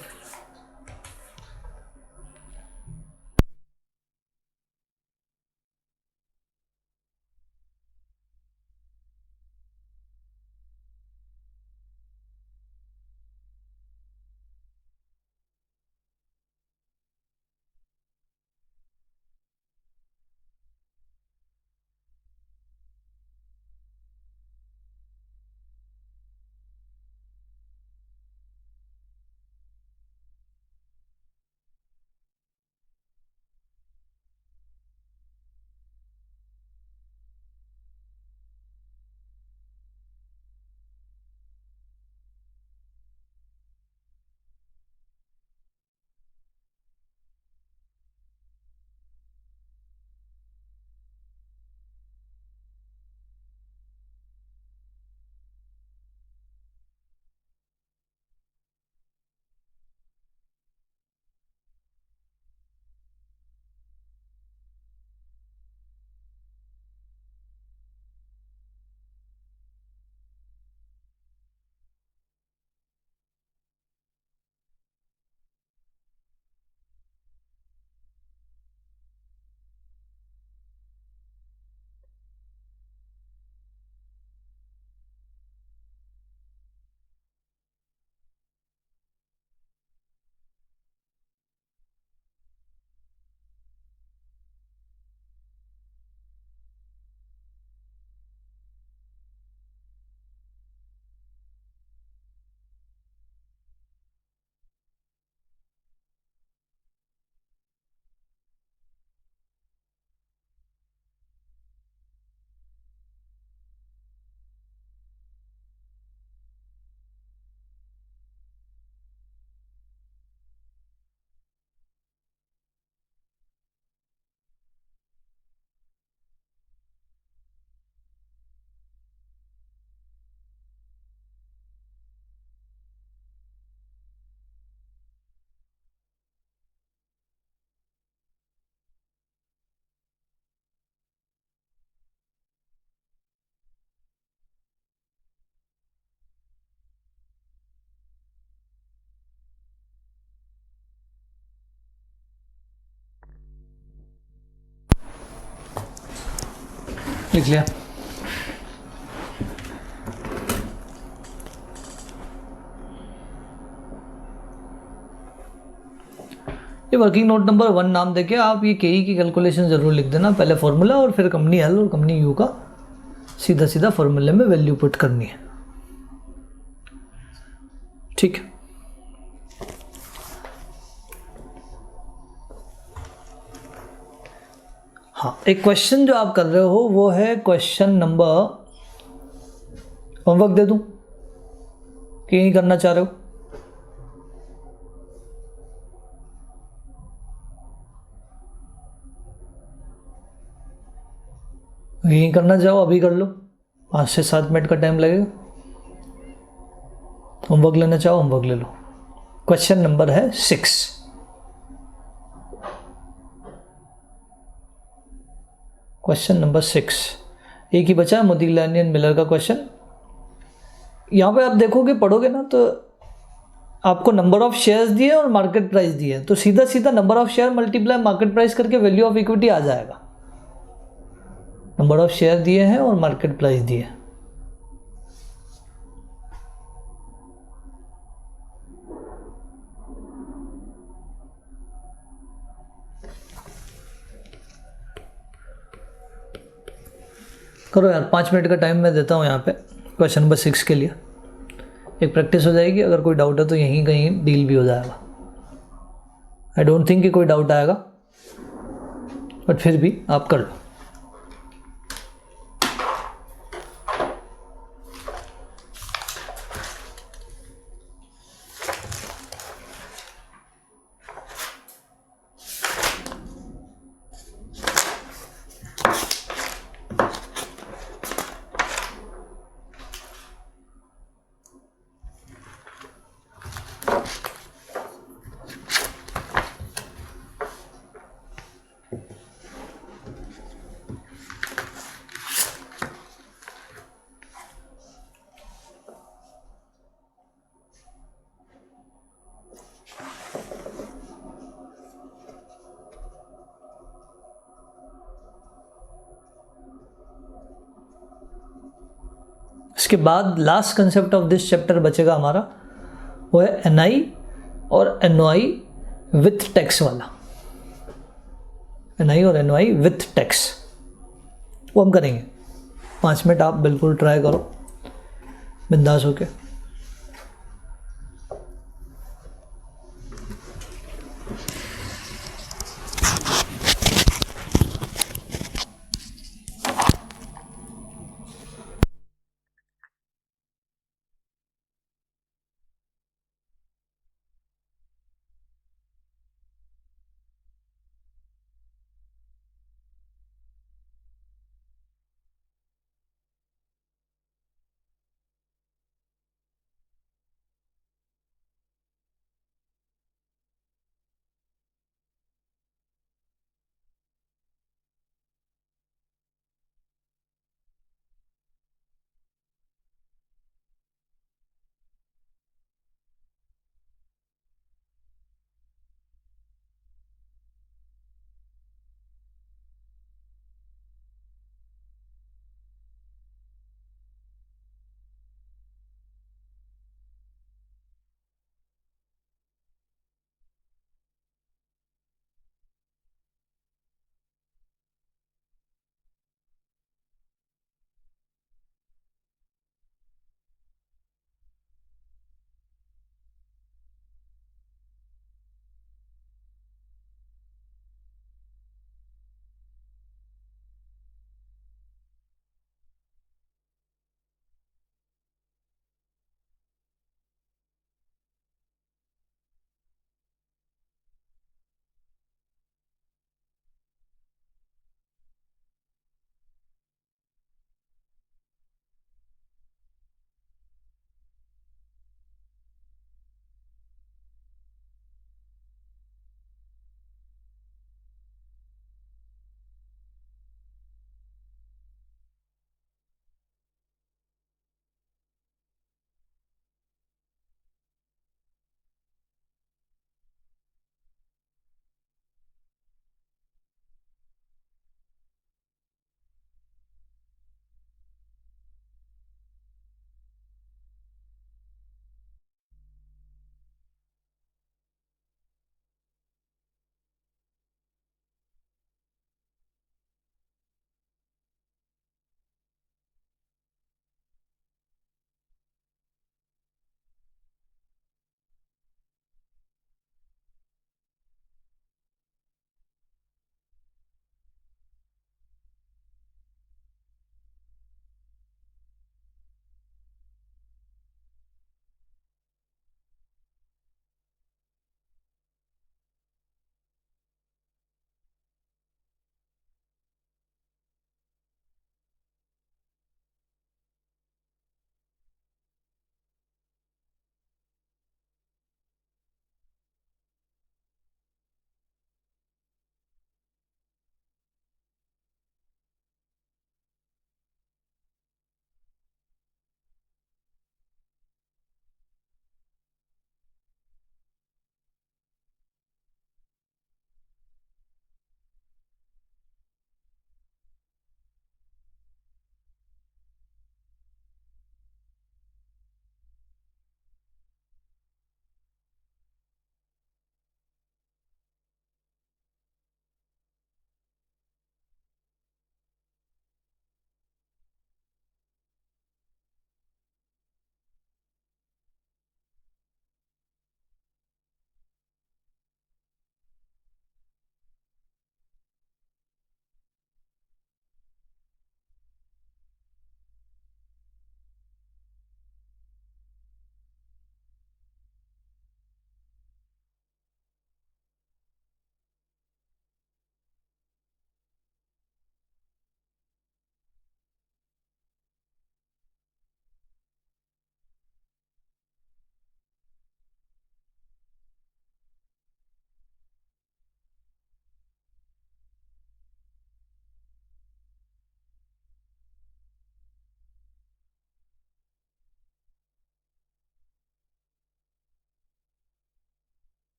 लिख लिया। ये वर्किंग नोट नंबर 1 नाम देके आप ये के की कैलकुलेशन ज़रूर लिख देना, पहले फॉर्मूला और फिर कंपनी एल और कंपनी यू का सीधा सीधा फॉर्मूले में वैल्यू पुट करनी है। ठीक है। हाँ, एक क्वेश्चन जो आप कर रहे हो वो है क्वेश्चन नंबर, होमवर्क दे दूं कि नहीं करना चाह रहे हो? यही करना चाहो अभी कर लो, 5 से 7 मिनट का टाइम लगेगा। होमवर्क लेना चाहो होमवर्क ले लो। क्वेश्चन नंबर है 6। क्वेश्चन नंबर 6 एक ही बचा है, मोतीलाल मिलर का क्वेश्चन। यहाँ पे आप देखोगे पढ़ोगे ना तो आपको नंबर ऑफ शेयर्स दिए और मार्केट प्राइस दिए, तो सीधा सीधा number of share multiply market price करके वैल्यू ऑफ इक्विटी आ जाएगा। नंबर ऑफ शेयर दिए हैं और मार्केट प्राइस दिए है। करो यार, 5 मिनट का टाइम मैं देता हूँ यहाँ पे क्वेश्चन नंबर 6 के लिए। एक प्रैक्टिस हो जाएगी, अगर कोई डाउट है तो यहीं कहीं डील भी हो जाएगा। आई डोंट थिंक कि कोई डाउट आएगा, बट फिर भी आप कर लो। इसके बाद last concept of this chapter बचेगा हमारा, वो है एनआई और एनओआई विथ टैक्स वाला। एनआई और एनओआई विथ टैक्स वो हम करेंगे। 5 मिनट आप बिल्कुल ट्राई करो बिंदास होके।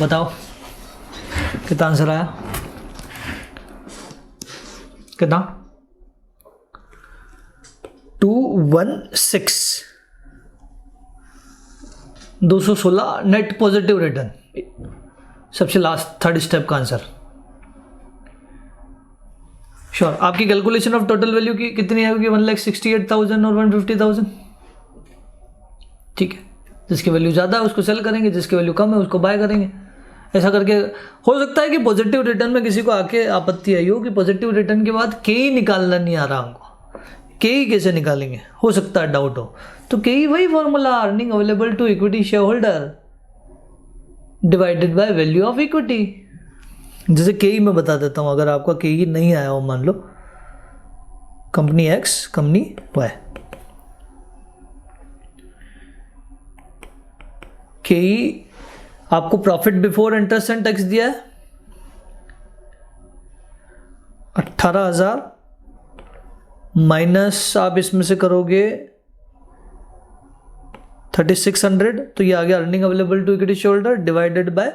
बताओ कितना आंसर आया, कितना? 216, 216 नेट पॉजिटिव रिटर्न, सबसे लास्ट थर्ड स्टेप का आंसर। श्योर। आपकी कैलकुलेशन ऑफ टोटल वैल्यू की कितनी आएगी? 1,68,000 और 150,000। ठीक है, जिसकी वैल्यू ज़्यादा है उसको सेल करेंगे, जिसकी वैल्यू कम है उसको बाय करेंगे। ऐसा करके हो सकता है कि पॉजिटिव रिटर्न में किसी को आके आपत्ति आई हो कि पॉजिटिव रिटर्न के बाद के निकालना नहीं आ रहा हमको, के कैसे निकालेंगे, हो सकता है डाउट हो। तो के वही formula, earning available to equity share holder divided by value of equity. जैसे के मैं बता देता हूँ, अगर आपका के नहीं आया हो, मान लो कंपनी एक्स कंपनी वाई, के आपको profit before interest and tax दिया है 18,000 माइनस आप इसमें से करोगे 3,600, तो ये आ गया earning available to equity share holder divided by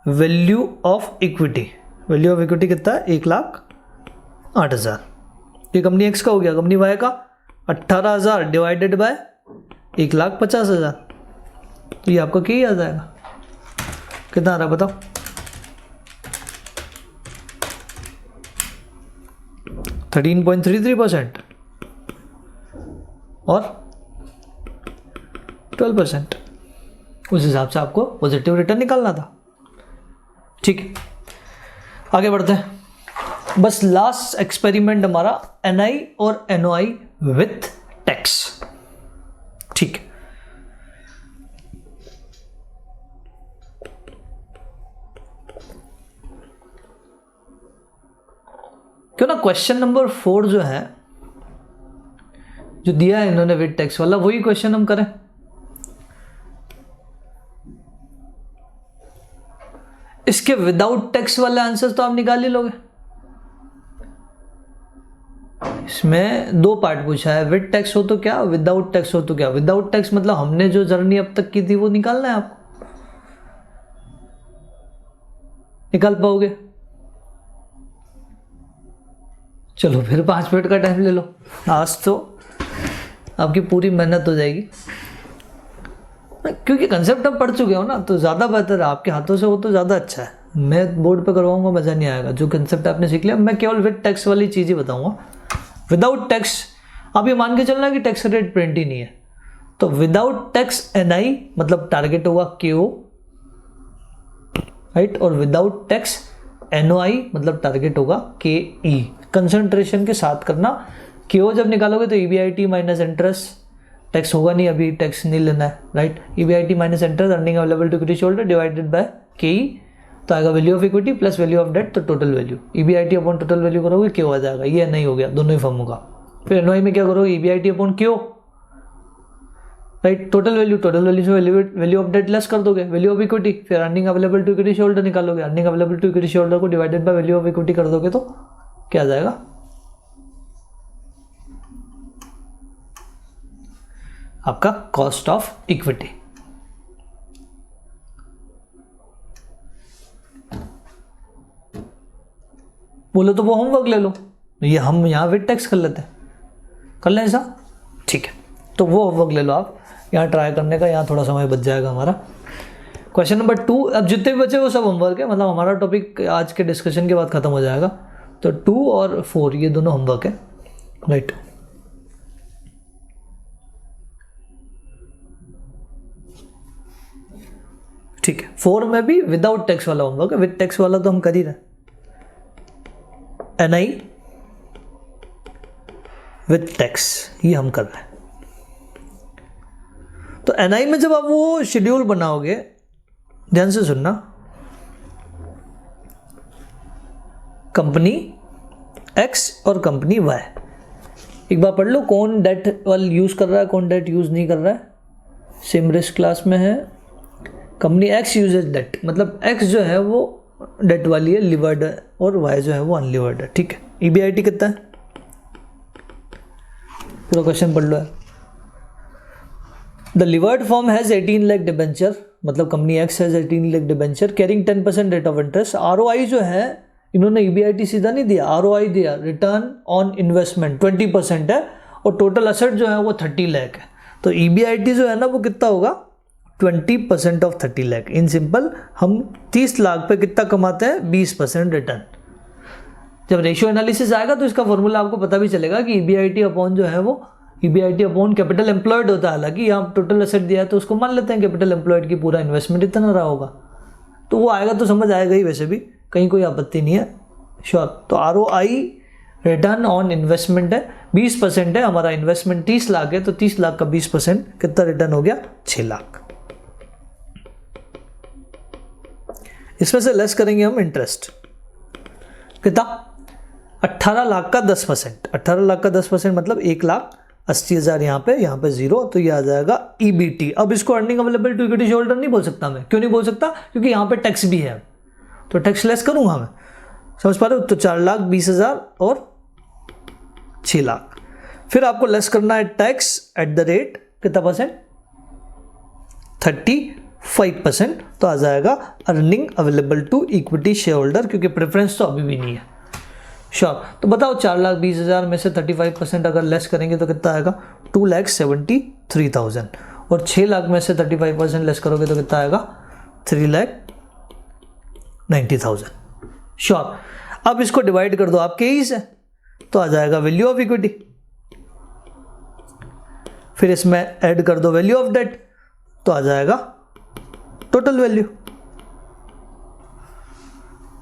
value of equity. Value of equity कितना है? 1,08,000। ये कंपनी एक्स का हो गया। कंपनी वाई का 18,000 डिवाइडेड बाय 1,50,000, तो ये आपका क्या आ जाएगा? कितना आ रहा है बताओ? 13.33% और 12%। उस हिसाब से आपको पॉजिटिव रिटर्न निकालना था। ठीक है, आगे बढ़ते हैं। बस लास्ट एक्सपेरिमेंट हमारा एनआई और एनओआई विथ टैक्स। ठीक है, क्यों ना क्वेश्चन नंबर 4 जो है, जो दिया है इन्होंने विद टैक्स वाला, वही क्वेश्चन हम करें। इसके विदाउट टैक्स वाले आंसर तो आप निकाल ही लोगे। इसमें 2 पार्ट पूछा है, विद टैक्स हो तो क्या, विदाउट टैक्स हो तो क्या। विदाउट टैक्स मतलब हमने जो जर्नी अब तक की थी वो निकालना है आपको। निकाल पाओगे? चलो फिर 5 मिनट का टाइम ले लो, आज तो आपकी पूरी मेहनत हो जाएगी, क्योंकि कंसेप्ट आप पढ़ चुके हो ना, तो ज़्यादा बेहतर है। आपके हाथों से हो तो ज़्यादा अच्छा है। मैं बोर्ड पे करवाऊंगा, मज़ा नहीं आएगा। जो कंसेप्ट आपने सीख लिया, मैं केवल विद टैक्स वाली चीज़ ही बताऊंगा। विदाउट टैक्स आप ये मान के चलना कि टैक्स रेट प्रिंट ही नहीं है। तो विदाउट टैक्स एनआई मतलब टारगेट होगा केओ, राइट, और विदाउट टैक्स एनओआई मतलब टारगेट होगा के ई। कंसंट्रेशन के साथ करना। केओ जब निकालोगे तो ईबीआईटी माइनस इंटरेस्ट, टैक्स होगा नहीं, अभी टैक्स नहीं लेना है, right. EBIT minus interest earning available to equity share holder divided by K E, तो आएगा value of equity plus value of debt, तो total value. EBIT upon total value करोगे क्यों आ जाएगा, ये नहीं हो गया, दोनों ही फॉर्म होगा। फिर एनओआई में क्या करोगे, ईबीआईटी अपॉन क्यों, राइट, टोटल वैल्यू से वैल्यू ऑफ डेट लेस कर दोगे, वैल्यू ऑफ इक्विटी, फिर earning available to equity share holder निकालोगे। Earning available to equity share holder को divided by value of equity कर दोगे तो क्या आ जाएगा, आपका कॉस्ट ऑफ इक्विटी। बोलो तो वो होमवर्क ले लो, ये हम यहाँ विद टैक्स कर लेते हैं, कर लें ऐसा, ठीक है। तो वो होमवर्क ले लो आप, यहाँ ट्राई करने का, यहाँ थोड़ा समय बच जाएगा हमारा। क्वेश्चन नंबर 2, अब जितने भी बचे वो सब होमवर्क है, मतलब हमारा टॉपिक आज के डिस्कशन के बाद खत्म हो जाएगा। तो 2 और 4 ये दोनों होमवर्क है, राइट। ठीक है, 4 में भी विदाउट टैक्स वाला होमवर्क है, विद टैक्स वाला तो हम कर ही रहे। एनआई विद टैक्स ये हम कर रहे हैं। तो एनआई में जब आप वो शेड्यूल बनाओगे, ध्यान से सुनना, कंपनी एक्स और कंपनी वाई, एक बार पढ़ लो कौन डेट वाल यूज कर रहा है, कौन डेट यूज नहीं कर रहा है। सेम रिस्क क्लास में है, कंपनी एक्स यूजेज डेट, मतलब एक्स जो है वो डेट वाली है, लिवर्ड है, और वाई जो है वो अनलिवर्ड है, ठीक है। ईबीआईटी कितना है, पूरा क्वेश्चन पढ़ लो है। The levered firm has 18 lakh debenture मतलब company X has 18 lakh debenture carrying 10% rate of interest. ROI जो है इन्होंने ईबीआईटी सीधा नहीं दिया, आरओआई दिया, रिटर्न ऑन इन्वेस्टमेंट 20% है, और टोटल असेट जो है वो 30 लाख है। तो ईबीआईटी जो है ना वो कितना होगा, 20% ऑफ 30 लाख। इन सिंपल हम 30 लाख पे कितना कमाते हैं, 20% रिटर्न। जब रेशियो एनालिसिस आएगा तो इसका फॉर्मूला आपको पता भी चलेगा कि ईबीआईटी अपॉन जो है वो ईबीआईटी अपॉन कैपिटल एम्प्लॉयड होता है। हालांकि यहाँ टोटल एसेट दिया है तो उसको मान लेते हैं कैपिटल एम्प्लॉयड की पूरा इन्वेस्टमेंट इतना रहा होगा, तो वो आएगा तो समझ आएगा ही, वैसे भी कहीं कोई आपत्ति नहीं है। श्योर। तो आरओआई रिटर्न ऑन इन्वेस्टमेंट है 20% है, हमारा इन्वेस्टमेंट 30 लाख है, तो 30 लाख का 20% कितना रिटर्न हो गया, 6 लाख। इसमें से लेस करेंगे हम इंटरेस्ट, कितना, 18 लाख का 10%। 18 लाख का 10% मतलब 1,80,000 यहाँ पे 0, तो ये आ जाएगा ईबीटी। अब इसको earning available to equity shareholder नहीं बोल सकता मैं, क्यों नहीं बोल सकता, क्योंकि यहाँ पे टैक्स भी है, तो टैक्स लेस करूँगा मैं, समझ पा रहे हो। तो 4,20,000 और 6 लाख। फिर आपको लेस करना है टैक्स एट द रेट कितना परसेंट, 35%, तो आ जाएगा earning available to equity share holder, क्योंकि प्रेफरेंस तो अभी भी नहीं है। श्योर। तो बताओ 4,20,000 में से 35% अगर लेस करेंगे तो कितना आएगा, 2,73,000, और 6 लाख में से 35% लेस करोगे तो कितना आएगा, 3,90,000। श्योर। अब इसको डिवाइड कर दो आपके ही से, तो आ जाएगा वैल्यू ऑफ इक्विटी। फिर इसमें ऐड कर दो वैल्यू ऑफ डेट, तो आ जाएगा टोटल वैल्यू।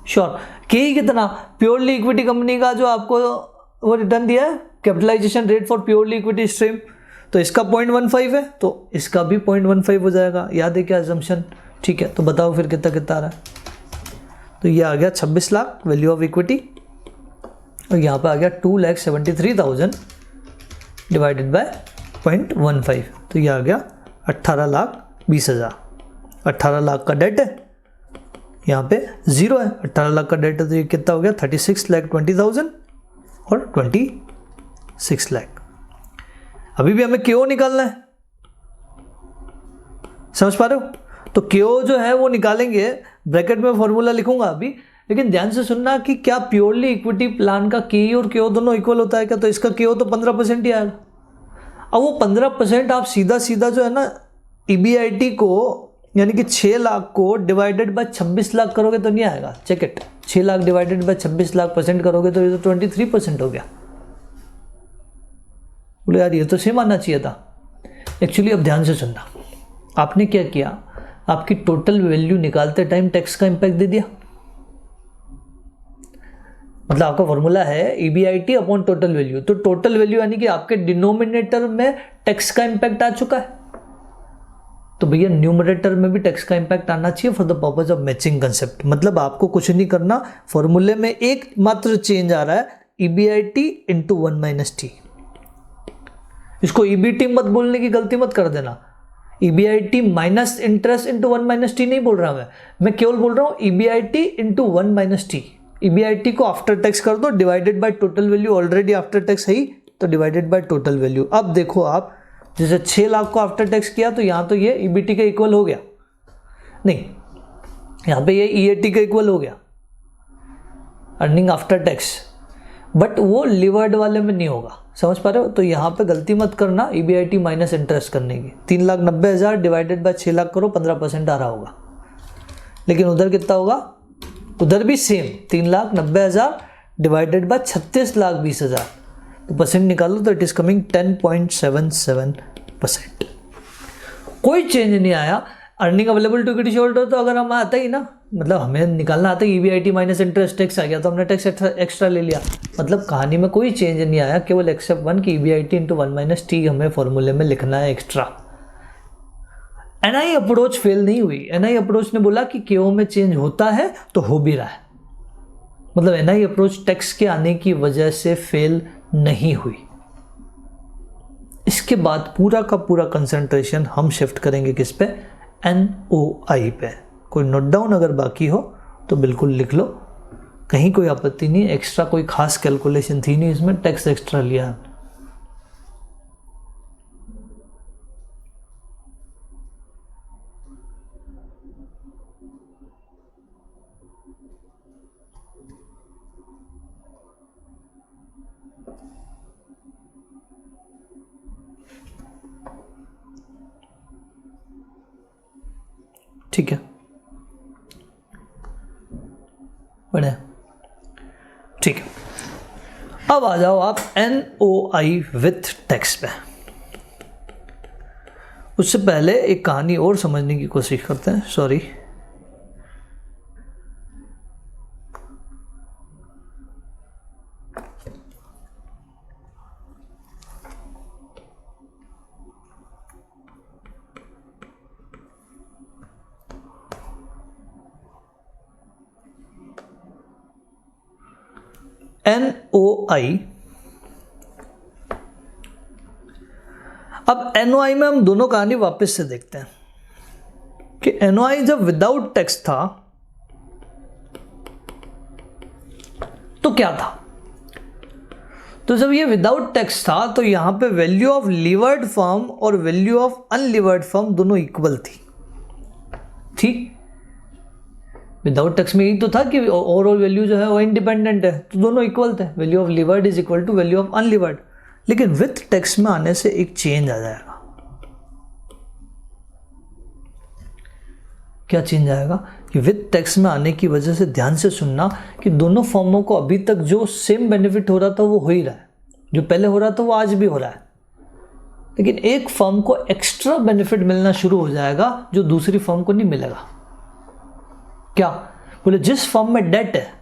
श्योर। के ही कितना, प्योरली इक्विटी कंपनी का जो आपको वो रिटर्न दिया है, capitalisation rate for purely equity stream, तो इसका 0.15 है, तो इसका भी 0.15 हो जाएगा। याद है क्या अजम्पशन, ठीक है। तो बताओ फिर कितना कितना आ रहा है, तो ये आ गया 26 लाख वैल्यू ऑफ इक्विटी, और यहाँ पे आ गया 2,73,000 डिवाइडेड बाय 0.15, तो ये आ गया 18,20,000। 18 लाख का डेट है, यहाँ पे 0 है, 18 लाख का डेट है, तो ये कितना हो गया, 36,20,000 और 26 लाख। अभी भी हमें क्यों निकालना है, समझ पा रहे हो। तो क्यों जो है वो निकालेंगे, ब्रैकेट में फॉर्मूला लिखूंगा अभी, लेकिन ध्यान से सुनना कि क्या प्योरली इक्विटी प्लान का के और क्यों दोनों इक्वल होता है क्या, तो इसका क्यों तो 15% ही आएगा। अब वो 15% आप सीधा सीधा जो है ना ईबीआईटी को, यानी कि 6 लाख को डिवाइडेड बाय 26 लाख करोगे तो नहीं आएगा, check it. 6 lakh divided by 26 lakh % करोगे तो ये तो 23% हो गया। बोले यार ये तो सेम आना चाहिए था। एक्चुअली अब ध्यान से सुनना, आपने क्या किया, आपकी टोटल वैल्यू निकालते टाइम टैक्स का इंपैक्ट दे दिया। मतलब आपका फॉर्मूला है ईबीआईटी अपॉन टोटल वैल्यू, तो टोटल वैल्यू यानी कि आपके डिनोमिनेटर में टैक्स का इंपैक्ट आ चुका है, तो भैया न्यूमरेटर में भी टैक्स का इंपैक्ट आना चाहिए for the purpose of matching concept. मतलब आपको कुछ नहीं करना, फॉर्मूले में एक मात्र चेंज आ रहा है, ईबीआईटी इंटू 1 - टी। इसको ईबीटी मत बोलने की गलती मत कर देना, EBIT minus interest into 1 - T नहीं बोल रहा मैं केवल बोल रहा हूँ ईबीआईटी इंटू 1 - टी। ईबीआईटी को आफ्टर टैक्स कर दो, divided by total value, already after tax है ही, तो डिवाइडेड बाय टोटल वैल्यू। अब देखो आप, जैसे 6 लाख को आफ्टर टैक्स किया तो यहाँ तो ये ईबीटी के इक्वल हो गया, नहीं यहाँ पे ये ईएटी के इक्वल हो गया, अर्निंग आफ्टर टैक्स, बट वो लिवर्ड वाले में नहीं होगा, समझ पा रहे हो। तो यहाँ पे गलती मत करना ईबीआईटी माइनस इंटरेस्ट करने की। 3,90,000 डिवाइडेड बाय 6 लाख करो, 15% आ रहा होगा, लेकिन उधर कितना होगा, उधर भी सेम 3,90,000 डिवाइडेड बाय 36,20,000, तो परसेंट निकालो तो इट इज कमिंग 10.77%। कोई चेंज नहीं आया। Earning available to equity shareholder तो अगर हम आता ही ना, मतलब हमें निकालना आता है ईबीआईटी माइनस इंटरेस्ट, टैक्स आ गया तो हमने टैक्स एक्स्ट्रा ले लिया। मतलब कहानी में कोई चेंज नहीं आया, केवल एक्सेप्ट वन कि ईबीआईटी इंटू 1 - टी हमें फॉर्मूले में लिखना है एक्स्ट्रा। एनआई अप्रोच फेल नहीं हुई। एनआई अप्रोच ने बोला कि केओ में चेंज होता है तो हो भी रहा है, मतलब एनआई अप्रोच टैक्स के आने की वजह से फेल नहीं हुई। इसके बाद पूरा का पूरा कंसंट्रेशन हम शिफ्ट करेंगे किस पे, एनओआई पे। कोई नोट डाउन अगर बाकी हो तो बिल्कुल लिख लो, कहीं कोई आपत्ति नहीं। एक्स्ट्रा कोई खास कैलकुलेशन थी नहीं इसमें, टैक्स एक्स्ट्रा लिया। ठीक है, बढ़िया, ठीक है। अब आ जाओ आप NOI विथ टैक्स पे। उससे पहले एक कहानी और समझने की कोशिश करते हैं, सॉरी। NOI, अब NOI में हम दोनों कहानी वापस से देखते हैं कि NOI जब विदाउट टैक्स था तो क्या था। तो जब ये विदाउट टैक्स था तो यहां पे वैल्यू ऑफ लीवर्ड फर्म और वैल्यू ऑफ अनलीवर्ड फर्म दोनों इक्वल थी। विदाउट टैक्स में यही तो था कि ओवरऑल वैल्यू जो है वो इंडिपेंडेंट है, तो दोनों इक्वल थे, value of levered is equal to value of unlevered. लेकिन विथ टैक्स में आने से एक चेंज आ जाएगा। क्या चेंज आएगा कि विथ टैक्स में आने की वजह से, ध्यान से सुनना, कि दोनों फर्मों को अभी तक जो सेम बेनिफिट हो रहा था वो हो ही रहा है, जो पहले हो रहा था वो आज भी हो रहा है, लेकिन एक फर्म को एक्स्ट्रा बेनिफिट मिलना शुरू हो जाएगा जो दूसरी फर्म को नहीं मिलेगा। क्या बोले, जिस फर्म में डेट है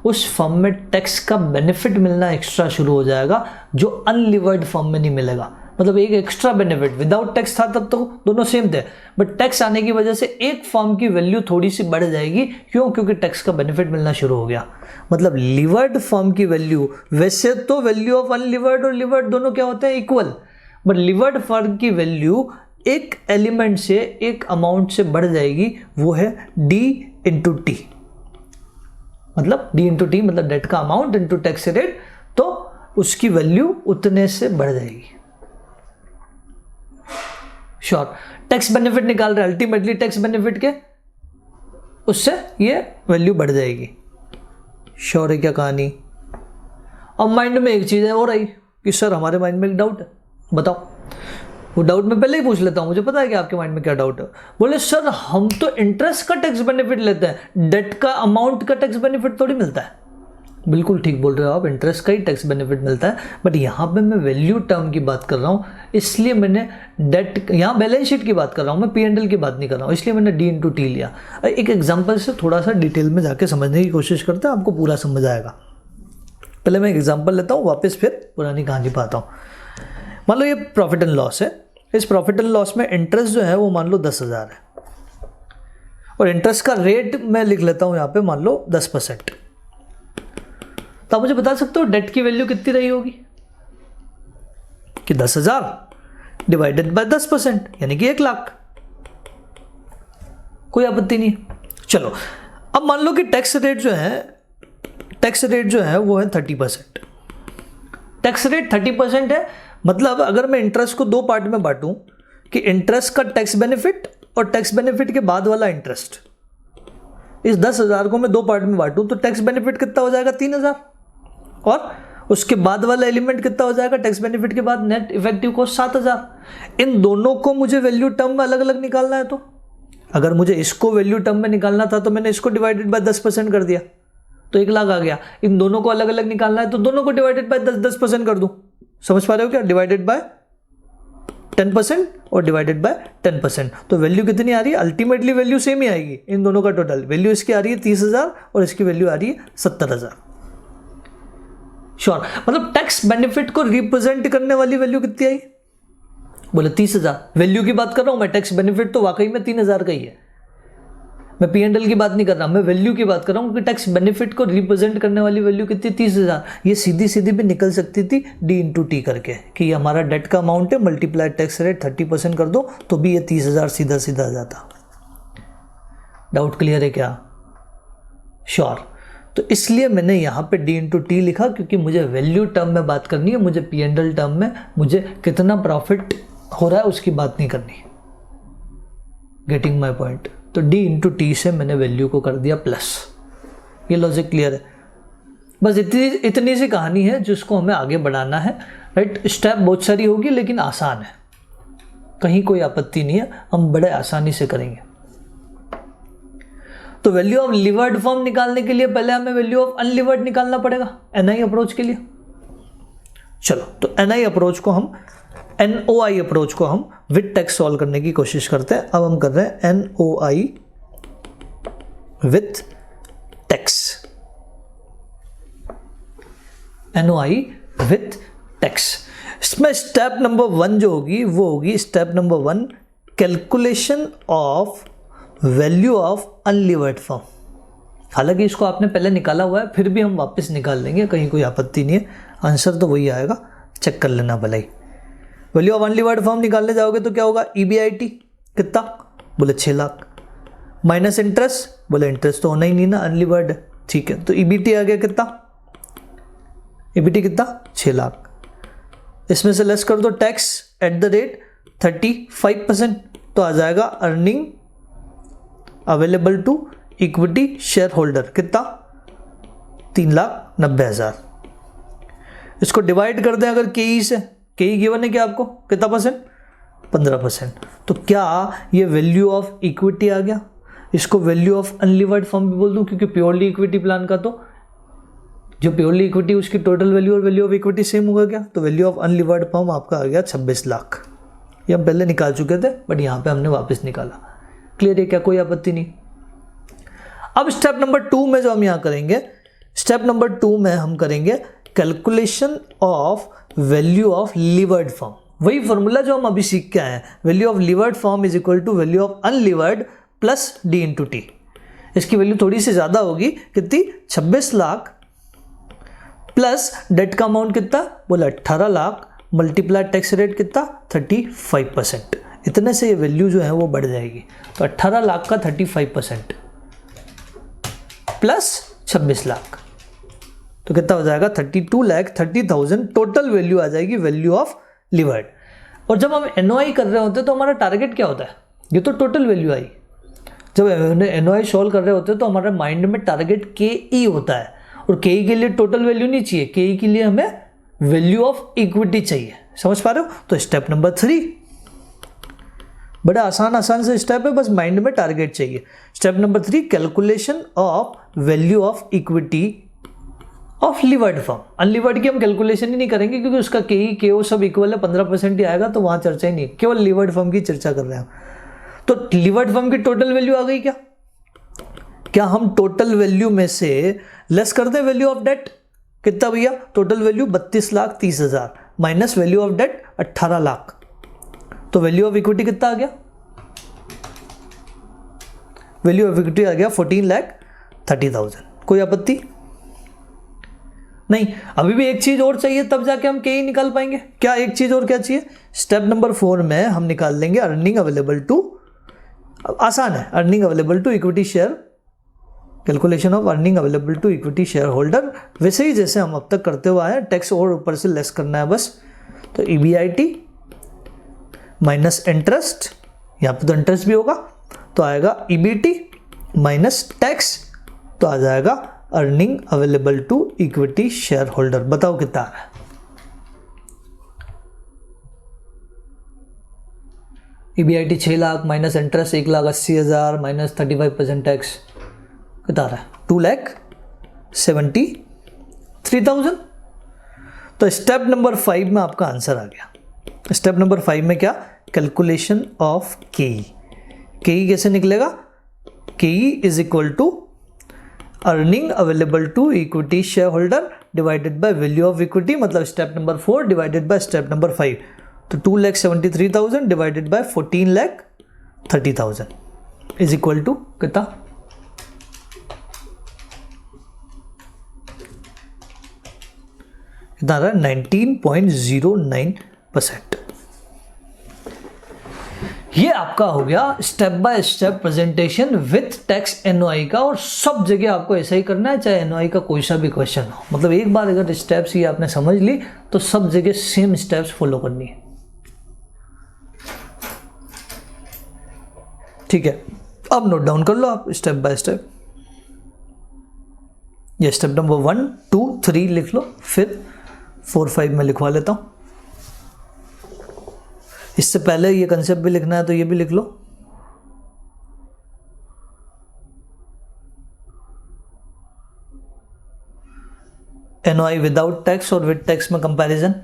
उस फर्म में टैक्स का बेनिफिट मिलना एक्स्ट्रा शुरू हो जाएगा जो अनलिवर्ड फर्म में नहीं मिलेगा। मतलब एक एक्स्ट्रा बेनिफिट, विदाउट टैक्स था तब तो दोनों सेम थे, बट टैक्स आने की वजह से एक फर्म की वैल्यू थोड़ी सी बढ़ जाएगी। क्यों? क्योंकि टैक्स का बेनिफिट मिलना शुरू हो गया। मतलब लिवर्ड फर्म की वैल्यू, वैसे तो वैल्यू ऑफ अनलिवर्ड और लिवर्ड दोनों क्या होते हैं, इक्वल, बट लिवर्ड फर्म की वैल्यू एक एलिमेंट से, एक अमाउंट से बढ़ जाएगी, वो है D इंटू टी। मतलब D इंटू टी मतलब डेट का अमाउंट इंटू टैक्स रेट, तो उसकी वैल्यू उतने से बढ़ जाएगी। श्योर, टैक्स बेनिफिट निकाल रहे, अल्टीमेटली टैक्स बेनिफिट के उससे ये वैल्यू बढ़ जाएगी। श्योर है क्या कहानी? अब माइंड में एक चीज है और आई कि सर हमारे माइंड में एक डाउट है, बताओ। वो डाउट मैं पहले ही पूछ लेता हूं, मुझे पता है कि आपके माइंड में क्या डाउट है। बोले सर हम तो इंटरेस्ट का टैक्स बेनिफिट लेते हैं, डेट का अमाउंट का टैक्स बेनिफिट थोड़ी मिलता है। बिल्कुल ठीक बोल रहे हो आप, इंटरेस्ट का ही टैक्स बेनिफिट मिलता है, बट यहाँ पे मैं वैल्यू टर्म की बात कर रहा हूँ, इसलिए मैंने डेट, यहाँ बैलेंस शीट की बात कर रहा हूँ, मैं P&L की बात नहीं कर रहा हूँ, इसलिए मैंने D इंटू टी लिया। एक एग्जाम्पल से थोड़ा सा डिटेल में जाके समझने की कोशिश करते हैं, आपको पूरा समझ आएगा। पहले मैं एग्जाम्पल लेता हूँ, वापस फिर पुरानी कहानी पर आता हूँ। मान लो ये प्रॉफिट एंड लॉस है, इस प्रॉफिट एंड लॉस में इंटरेस्ट जो है वो मान लो 10,000 है, और इंटरेस्ट का रेट मैं लिख लेता हूँ यहाँ पे, मान लो 10%। तो आप मुझे बता सकते हो डेट की वैल्यू कितनी रही होगी? कि 10,000 डिवाइडेड बाय 10%, यानी कि 1,00,000। कोई आपत्ति नहीं। चलो अब मान लो कि टैक्स रेट जो है वो है 30%। टैक्स रेट 30% है, मतलब अगर मैं इंटरेस्ट को दो पार्ट में बांटूं कि इंटरेस्ट का टैक्स बेनिफिट और टैक्स बेनिफिट के बाद वाला इंटरेस्ट, इस 10,000 को मैं दो पार्ट में बांटूं तो टैक्स बेनिफिट कितना हो जाएगा? 3,000, और उसके बाद वाला एलिमेंट कितना हो जाएगा टैक्स बेनिफिट के बाद? Net effective cost 7,000। इन दोनों को मुझे वैल्यू टर्म में अलग अलग निकालना है, तो अगर मुझे इसको वैल्यू टर्म में निकालना था तो मैंने इसको डिवाइडेड बाय 10% कर दिया, तो 1,00,000 आ गया। इन दोनों को अलग अलग निकालना है तो दोनों को डिवाइडेड बाय 10% कर दूं। समझ पा रहे हो क्या? डिवाइडेड बाय 10% और डिवाइडेड बाय 10%, तो वैल्यू कितनी आ रही है? अल्टीमेटली वैल्यू सेम ही आएगी इन दोनों का टोटल। वैल्यू इसकी आ रही है 30,000 और इसकी वैल्यू आ रही है 70,000। श्योर, मतलब टैक्स बेनिफिट को रिप्रेजेंट करने वाली वैल्यू कितनी आई? बोले 30,000। वैल्यू की बात कर रहा हूं मैं, टैक्स बेनिफिट तो वाकई में 3,000 का ही है। मैं P&L की बात नहीं कर रहा, मैं वैल्यू की बात कर रहा हूं कि टैक्स बेनिफिट को रिप्रेजेंट करने वाली वैल्यू कितनी? 30,000। ये सीधी सीधी भी निकल सकती थी D इंटू टी करके, कि ये हमारा डेट का अमाउंट है, मल्टीप्लाइड टैक्स रेट 30% कर दो तो भी ये 30,000 सीधा सीधा आ जाता। डाउट क्लियर है क्या? श्योर। तो इसलिए मैंने यहाँ पे D इंटू टी लिखा, क्योंकि मुझे वैल्यू टर्म में बात करनी है, मुझे P&L टर्म में मुझे कितना प्रॉफिट हो रहा है उसकी बात नहीं करनी। Getting my point? तो D इंटू टी से मैंने वैल्यू को कर दिया प्लस। ये लॉजिक क्लियर है? बस इतनी सी कहानी है जिसको हमें आगे बढ़ाना है, राइट। स्टेप बहुत सारी होगी लेकिन आसान है। कहीं कोई आपत्ति नहीं है, हम बड़े आसानी से करेंगे। तो वैल्यू ऑफ लिवर्ड फॉर्म निकालने के लिए पहले हमें वैल्यू ऑफ अनलिवर्ड निकालना पड़ेगा एनआई अप्रोच के लिए। चलो, तो एनआई अप्रोच को हम एनओआई अप्रोच को हम विद टैक्स सॉल्व करने की कोशिश करते हैं। अब हम कर रहे हैं NOI with tax, NOI with tax. इसमें स्टेप नंबर 1 जो होगी वो होगी step number 1 calculation of value of unlevered form. हालांकि इसको आपने पहले निकाला हुआ है, फिर भी हम वापस निकाल लेंगे, कहीं कोई आपत्ति नहीं है, आंसर तो वही आएगा, चेक कर लेना भला ही। वैल्यू ऑफ अनलिवर्ड फॉर्म निकालने जाओगे तो क्या होगा, ईबीआईटी कितना, बोले 6 लाख, माइनस इंटरेस्ट, बोले इंटरेस्ट तो होना ही नहीं ना, अनलिवर्ड, ठीक है। तो ईबीटी आ गया कितना, ईबीटी कितना 6 लाख। इसमें से लेस कर दो टैक्स एट द रेट 35%, तो आ जाएगा earning available to equity share holder कितना, 3,90,000। इसको डिवाइड कर दें अगर केई से, केई गिवन है क्या आपको, कितना परसेंट, 15%। तो क्या ये वैल्यू ऑफ इक्विटी आ गया। इसको वैल्यू ऑफ अनलिवर्ड फॉर्म भी बोल दूं, क्योंकि प्योरली इक्विटी प्लान का तो जो प्योरली इक्विटी उसकी टोटल वैल्यू और वैल्यू ऑफ इक्विटी सेम होगा क्या, तो वैल्यू ऑफ अनलिवर्ड फॉर्म आपका आ गया 26 लाख। ये हम पहले निकाल चुके थे, बट यहाँ पे हमने वापस निकाला। क्लियर है क्या, कोई आपत्ति नहीं। अब स्टेप नंबर 2 में जो हम यहाँ करेंगे, स्टेप नंबर 2 में हम करेंगे calculation of value of levered firm. वही फॉर्मूला जो हम अभी सीख के आए हैं, value of levered firm is equal to value of unlevered plus D into T. इसकी वैल्यू थोड़ी सी ज्यादा होगी, कितनी, 26 लाख प्लस डेट का अमाउंट कितना, बोला 18 लाख, मल्टीप्लाई टैक्स रेट कितना 35%। इतने से ये वैल्यू जो है वो बढ़ जाएगी। तो 18 लाख का 35% प्लस 26 लाख, तो कितना हो जाएगा 32,30,000 टोटल वैल्यू आ जाएगी, वैल्यू ऑफ लिवर्ड। और जब हम एनओआई कर रहे होते हैं तो हमारा टारगेट क्या होता है, ये तो टोटल वैल्यू आई। जब एनओआई सॉल्व कर रहे होते हैं तो हमारे माइंड में टारगेट के ई होता है, और के ई के लिए टोटल वैल्यू नहीं चाहिए, के ई के लिए हमें वैल्यू ऑफ इक्विटी चाहिए। समझ पा रहे हो। तो स्टेप नंबर 3 बड़ा आसान से स्टेप है, बस माइंड में टारगेट चाहिए। Step number 3 calculation of value of equity of levered firm. Unlevered की हम कैलकुलेशन ही नहीं करेंगे, क्योंकि उसका के ई के ओ सब इक्वल है, 15% ही आएगा, तो वहां चर्चा ही नहीं, केवल लिवर्ड फॉर्म की चर्चा कर रहे हैं। तो लिवर्ड फॉर्म की टोटल वैल्यू आ गई क्या, क्या हम टोटल वैल्यू में से लेस कर दें वैल्यू ऑफ डेट, कितना भैया, total value 32,30,000 minus value of debt 18 lakh, तो वैल्यू ऑफ इक्विटी कितना आ गया, वैल्यू ऑफ इक्विटी आ गया 14,30,000। कोई आपत्ति नहीं। अभी भी एक चीज और चाहिए, तब जाके हम के ही निकाल पाएंगे। क्या एक चीज और क्या चाहिए, स्टेप नंबर 4 में हम निकाल लेंगे अर्निंग अवेलेबल टू, आसान है, earning available to equity share, calculation of earning available to equity share holder, वैसे ही जैसे हम अब तक करते हुए आए, टैक्स और ऊपर से लेस करना है बस। तो ईबीआईटी माइनस इंटरेस्ट, यहाँ पे तो इंटरेस्ट भी होगा, तो आएगा ईबीटी माइनस टैक्स, तो आ जाएगा earning available to equity share holder. बताओ कितना आ रहा है, EBIT 6 lakh minus interest 1,80,000 minus 35% tax, कितना आ रहा है 2,73,000। तो स्टेप नंबर 5 में आपका आंसर आ गया। स्टेप नंबर 5 में क्या, कैलकुलेशन ऑफ केई। केई कैसे निकलेगा, KE is equal to earning available to equity share holder divided by value of equity, मतलब step number 4 divided by step number 5। तो 2,73,000 divided by 14,30,000 is equal to कितना, कितना आ रहा है 19.09%। ये आपका हो गया step by step presentation with tax NOI का, और सब जगह आपको ऐसा ही करना है, चाहे एनओआई का कोई सा भी क्वेश्चन हो। मतलब एक बार अगर स्टेप्स ये आपने समझ ली तो सब जगह सेम स्टेप्स फॉलो करनी है। ठीक है, अब नोट डाउन कर लो आप स्टेप बाय स्टेप। ये स्टेप नंबर 1, 2, 3 लिख लो, फिर 4, 5 में लिखवा लेता हूं। इससे पहले ये कंसेप्ट भी लिखना है तो ये भी लिख लो। एनओआई विदाउट टैक्स और विद टैक्स में कंपैरिजन।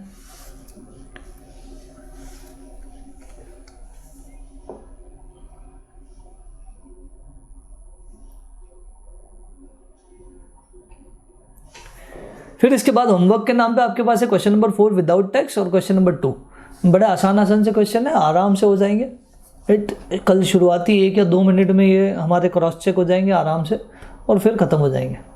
फिर इसके बाद होमवर्क के नाम पे आपके पास है क्वेश्चन नंबर 4 विदाउट टैक्स और क्वेश्चन नंबर 2। बड़े आसान से क्वेश्चन है, आराम से हो जाएंगे। कल शुरुआती 1 या 2 मिनट में ये हमारे क्रॉस चेक हो जाएंगे आराम से और फिर ख़त्म हो जाएंगे।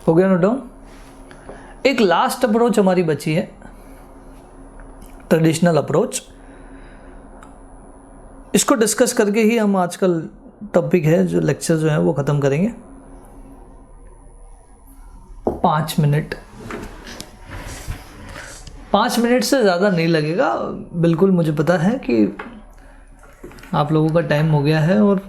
हो गया नोट डाउन। एक लास्ट अप्रोच हमारी बची है, ट्रेडिशनल अप्रोच। इसको डिस्कस करके ही हम आजकल टॉपिक है जो लेक्चर जो है वो ख़त्म करेंगे। 5 मिनट, 5 मिनट से ज़्यादा नहीं लगेगा बिल्कुल। मुझे पता है कि आप लोगों का टाइम हो गया है और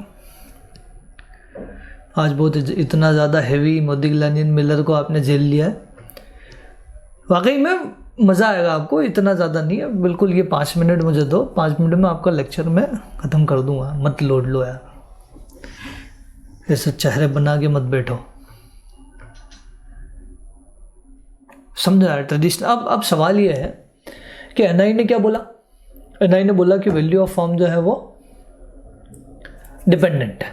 आज बहुत इतना ज़्यादा हैवी मोदीग्लानियन मिलर को आपने झेल लिया है। वाकई में मज़ा आएगा आपको, इतना ज़्यादा नहीं है बिल्कुल। ये 5 मिनट मुझे दो, 5 मिनट में आपका लेक्चर मैं ख़त्म कर दूंगा, मत लोड लो यार, ऐसे चेहरे बना के मत बैठो, समझा यार ट्रेडिशनल। अब सवाल ये है कि एनआई ने क्या बोला। एनआई ने बोला कि वैल्यू ऑफ फॉर्म जो है वो डिपेंडेंट है।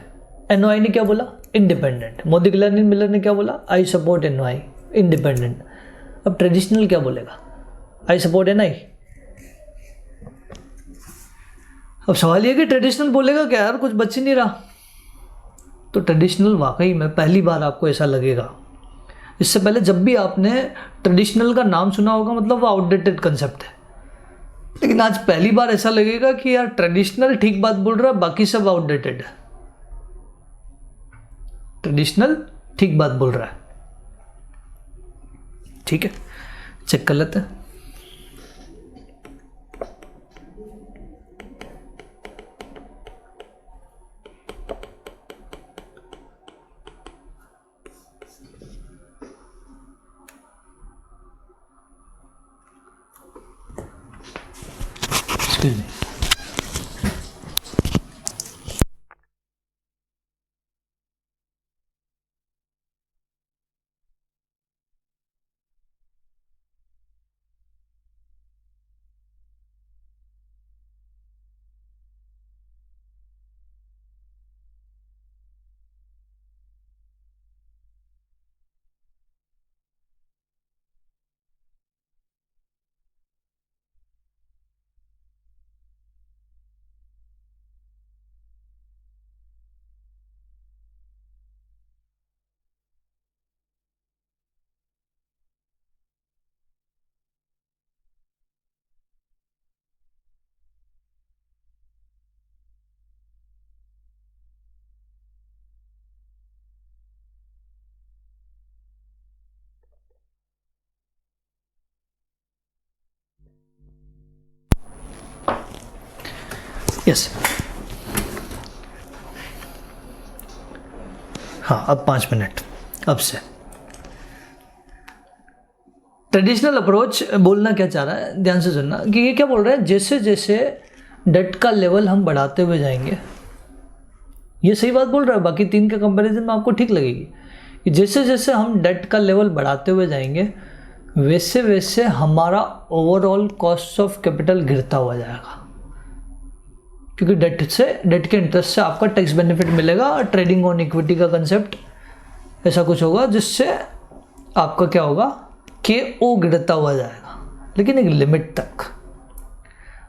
एनओआई ने क्या बोला, इंडिपेंडेंट। मोदिग्लानी मिलर ने क्या बोला, आई सपोर्ट एनओआई, इंडिपेंडेंट। अब ट्रेडिशनल क्या बोलेगा, आई सपोर्ट एनआई। अब सवाल ये कि ट्रेडिशनल बोलेगा क्या यार, कुछ बच ही नहीं रहा। तो ट्रेडिशनल वाकई में पहली बार आपको ऐसा लगेगा। इससे पहले जब भी आपने ट्रेडिशनल का नाम सुना होगा मतलब वो आउटडेटेड कंसेप्ट है, लेकिन आज पहली बार ऐसा लगेगा कि यार ट्रेडिशनल ठीक बात बोल रहा है, बाकी सब आउटडेटेड है। ट्रेडिशनल ठीक बात बोल रहा है, ठीक है, चेक कर लेते हैं। Excuse me. यस, हाँ, अब 5 मिनट अब से। ट्रेडिशनल अप्रोच बोलना क्या चाह रहा है, ध्यान से सुनना कि ये क्या बोल रहा है, जैसे जैसे डेट का लेवल हम बढ़ाते हुए जाएंगे, ये सही बात बोल रहा है, बाकी 3 के कंपैरिजन में आपको ठीक लगेगी कि जैसे जैसे हम डेट का लेवल बढ़ाते हुए जाएंगे वैसे वैसे हमारा ओवरऑल कॉस्ट ऑफ कैपिटल गिरता हुआ जाएगा, क्योंकि डेट के इंटरेस्ट से आपका टैक्स बेनिफिट मिलेगा। और ट्रेडिंग ऑन इक्विटी का कंसेप्ट ऐसा कुछ होगा जिससे आपका क्या होगा, KO गिरता हुआ जाएगा, लेकिन एक लिमिट तक।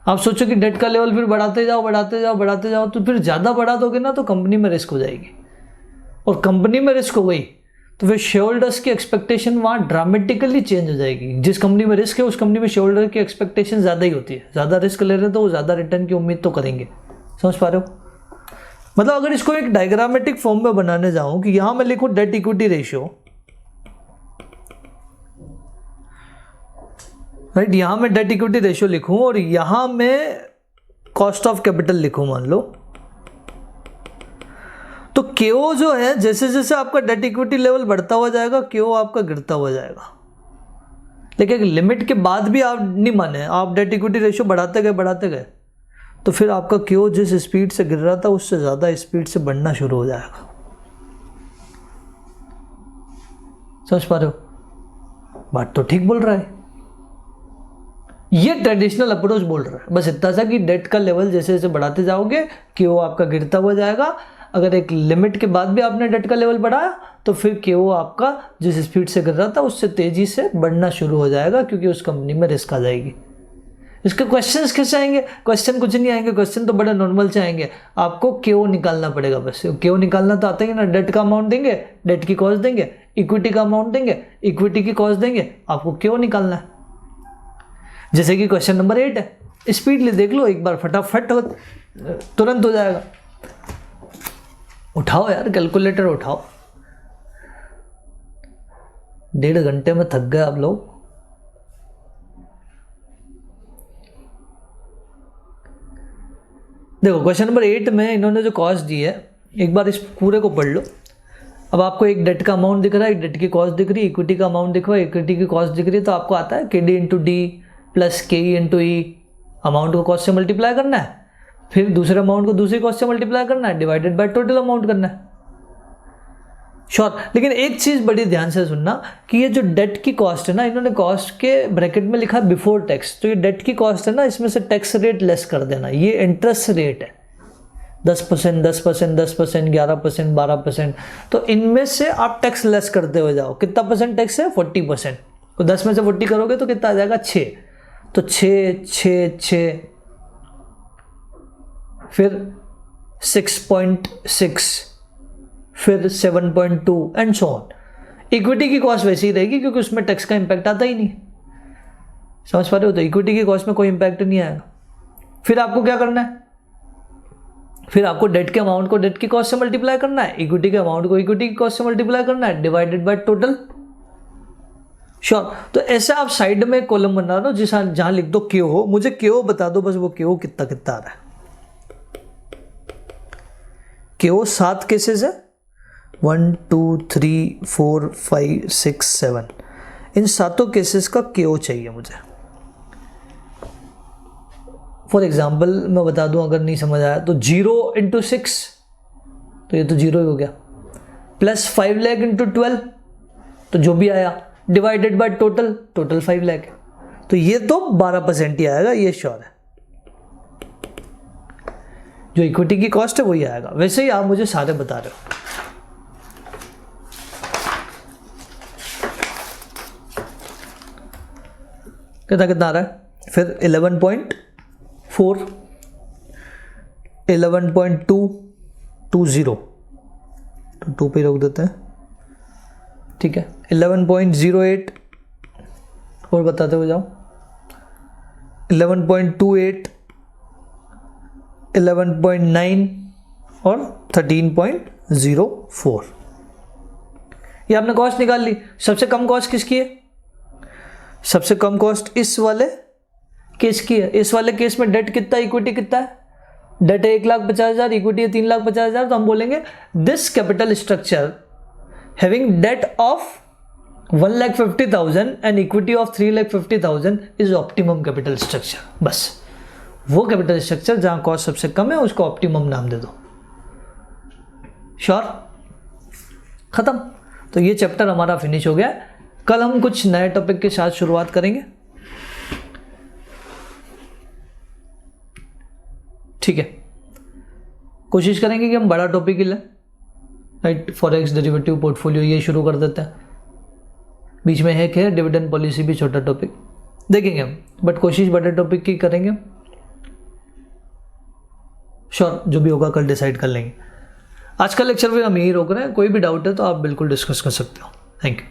आप सोचो कि डेट का लेवल फिर बढ़ाते जाओ, तो फिर ज़्यादा बढ़ा दोगे ना तो कंपनी में रिस्क हो जाएगी, और कंपनी में रिस्क हो गई तो फिर शेयर होल्डर्स की एक्सपेक्टेशन वहाँ ड्रामेटिकली चेंज हो जाएगी। जिस कंपनी में रिस्क है उस कंपनी में शेयर होल्डर की एक्सपेक्टेशन ज़्यादा ही होती है, ज़्यादा रिस्क ले रहे हैं तो वो ज़्यादा रिटर्न की उम्मीद तो करेंगे। समझ पा रहे हो? मतलब अगर इसको एक डायग्रामेटिक फॉर्म में बनाने जाऊं कि यहां मैं लिखूं डेट इक्विटी रेशियो, राइट, यहां मैं डेट इक्विटी रेशियो लिखूं और यहां मैं कॉस्ट ऑफ कैपिटल लिखूं मान लो, तो KO जो है जैसे जैसे आपका डेट इक्विटी लेवल बढ़ता हुआ जाएगा KO आपका गिरता हुआ जाएगा। लेकिन एक लिमिट के बाद भी आप नहीं माने, आप डेट इक्विटी रेशियो बढ़ाते गए तो फिर आपका KO जिस स्पीड से गिर रहा था उससे ज़्यादा स्पीड से बढ़ना शुरू हो जाएगा। समझ पा रहे हो? बात तो ठीक बोल रहा है, ये ट्रेडिशनल अप्रोच बोल रहा है। बस इतना सा कि डेट का लेवल जैसे जैसे बढ़ाते जाओगे KO आपका गिरता हुआ जाएगा। अगर एक लिमिट के बाद भी आपने डेट का लेवल बढ़ाया तो फिर KO आपका जिस स्पीड से गिर रहा था उससे तेज़ी से बढ़ना शुरू हो जाएगा, क्योंकि उस कंपनी में रिस्क आ जाएगी। इसके क्वेश्चंस कैसे आएंगे? क्वेश्चन कुछ नहीं आएंगे, क्वेश्चन तो बड़े नॉर्मल से आएंगे। आपको KO निकालना पड़ेगा, बस KO निकालना तो आता ही ना। डेट का अमाउंट देंगे, डेट की कॉस्ट देंगे, इक्विटी का अमाउंट देंगे, इक्विटी की कॉस्ट देंगे, आपको KO निकालना है। जैसे कि क्वेश्चन नंबर 8 है, स्पीडली देख लो एक बार, फटाफट तुरंत हो जाएगा। उठाओ यार कैलकुलेटर उठाओ, 1.5 घंटे में थक गए आप लोग। देखो क्वेश्चन नंबर 8 में इन्होंने जो कॉस्ट दी है, एक बार इस पूरे को पढ़ लो। अब आपको एक डेट का अमाउंट दिख रहा है, एक डेट की कॉस्ट दिख रही है, इक्विटी का अमाउंट दिख रहा है, इक्विटी की कॉस्ट दिख रही है, तो आपको आता है KD into D plus KE into E, amount को कॉस्ट से मल्टीप्लाई करना है, फिर दूसरे अमाउंट को दूसरी कॉस्ट से मल्टीप्लाई करना है, डिवाइडेड बाय टोटल अमाउंट करना है। श्योर। लेकिन एक चीज बड़ी ध्यान से सुनना कि ये जो डेट की कॉस्ट है ना, इन्होंने कॉस्ट के ब्रैकेट में लिखा बिफोर टैक्स, तो ये डेट की कॉस्ट है ना, इसमें से टैक्स रेट लेस कर देना। ये इंटरेस्ट रेट है 10%, 10%, 10%, 11%, 12%, तो इनमें से आप टैक्स लेस करते हुए जाओ। कितना परसेंट टैक्स है? 40%। तो 10 में से 40 करोगे तो कितना आ जाएगा? 6। तो 6, 6, 6, फिर 6.6, फिर 7.2 एंड सो ऑन। इक्विटी की कॉस्ट वैसे ही रहेगी क्योंकि उसमें टैक्स का इंपैक्ट आता ही नहीं। समझ पा रहे हो? तो इक्विटी की कॉस्ट में कोई इंपैक्ट नहीं आएगा। फिर आपको क्या करना है? फिर आपको डेट के अमाउंट को डेट की कॉस्ट से मल्टीप्लाई करना है, इक्विटी के अमाउंट को इक्विटी की कॉस्ट से मल्टीप्लाई करना है, डिवाइडेड बाय टोटल। श्योर। तो ऐसे आप साइड में कॉलम बना दो जहां लिख दो KO, मुझे KO बता दो बस, वो KO कितना कितना आ रहा है। KO 7 केसेस है, 1 2 3 4 5 6 7, इन 7 केसेस का KO चाहिए मुझे। फॉर एग्जाम्पल मैं बता दूं, अगर नहीं समझ आया तो 0 इंटू 6, तो ये तो 0 ही हो गया, प्लस 5 लाख इंटू 12, तो जो भी आया, divided by total, total 5 lakh, तो ये तो 12% ही आएगा, ये श्योर है। जो इक्विटी की कॉस्ट है वही आएगा। वैसे ही आप मुझे सारे बता रहे हो। कितना कितना आ रहा है? फिर 11.4, 11.220, तो 2 पे रोक देते हैं, ठीक है। 11.08 और बताते हुए जाओ, 11.28, 11.9 और 13.04। ये आपने कॉस्ट निकाल ली। सबसे कम कॉस्ट किसकी है? सबसे कम कॉस्ट इस वाले केस की है। इस वाले केस में डेट कितना, इक्विटी कितना है? डेट है 1,50,000, इक्विटी है 3,50,000, तो हम बोलेंगे this capital structure having debt of 1,50,000 and equity of 3,50,000 is optimum capital structure. बस वो कैपिटल स्ट्रक्चर जहां कॉस्ट सबसे कम है उसको ऑप्टिमम नाम दे दो। श्योर? खत्म। तो ये चैप्टर हमारा फिनिश हो गया। कल हम कुछ नए टॉपिक के साथ शुरुआत करेंगे, ठीक है। कोशिश करेंगे कि हम बड़ा टॉपिक ही लें, राइट। फॉरेक्स, डेरिवेटिव, पोर्टफोलियो, ये शुरू कर देते हैं। बीच में है डिविडेंड पॉलिसी भी छोटा टॉपिक देखेंगे हम, बट कोशिश बड़े टॉपिक की करेंगे। श्योर, जो भी होगा कल डिसाइड कर लेंगे। आज का लेक्चर भी हम यही रोक रहे हैं। कोई भी डाउट है तो आप बिल्कुल डिस्कस कर सकते हो। Thank you.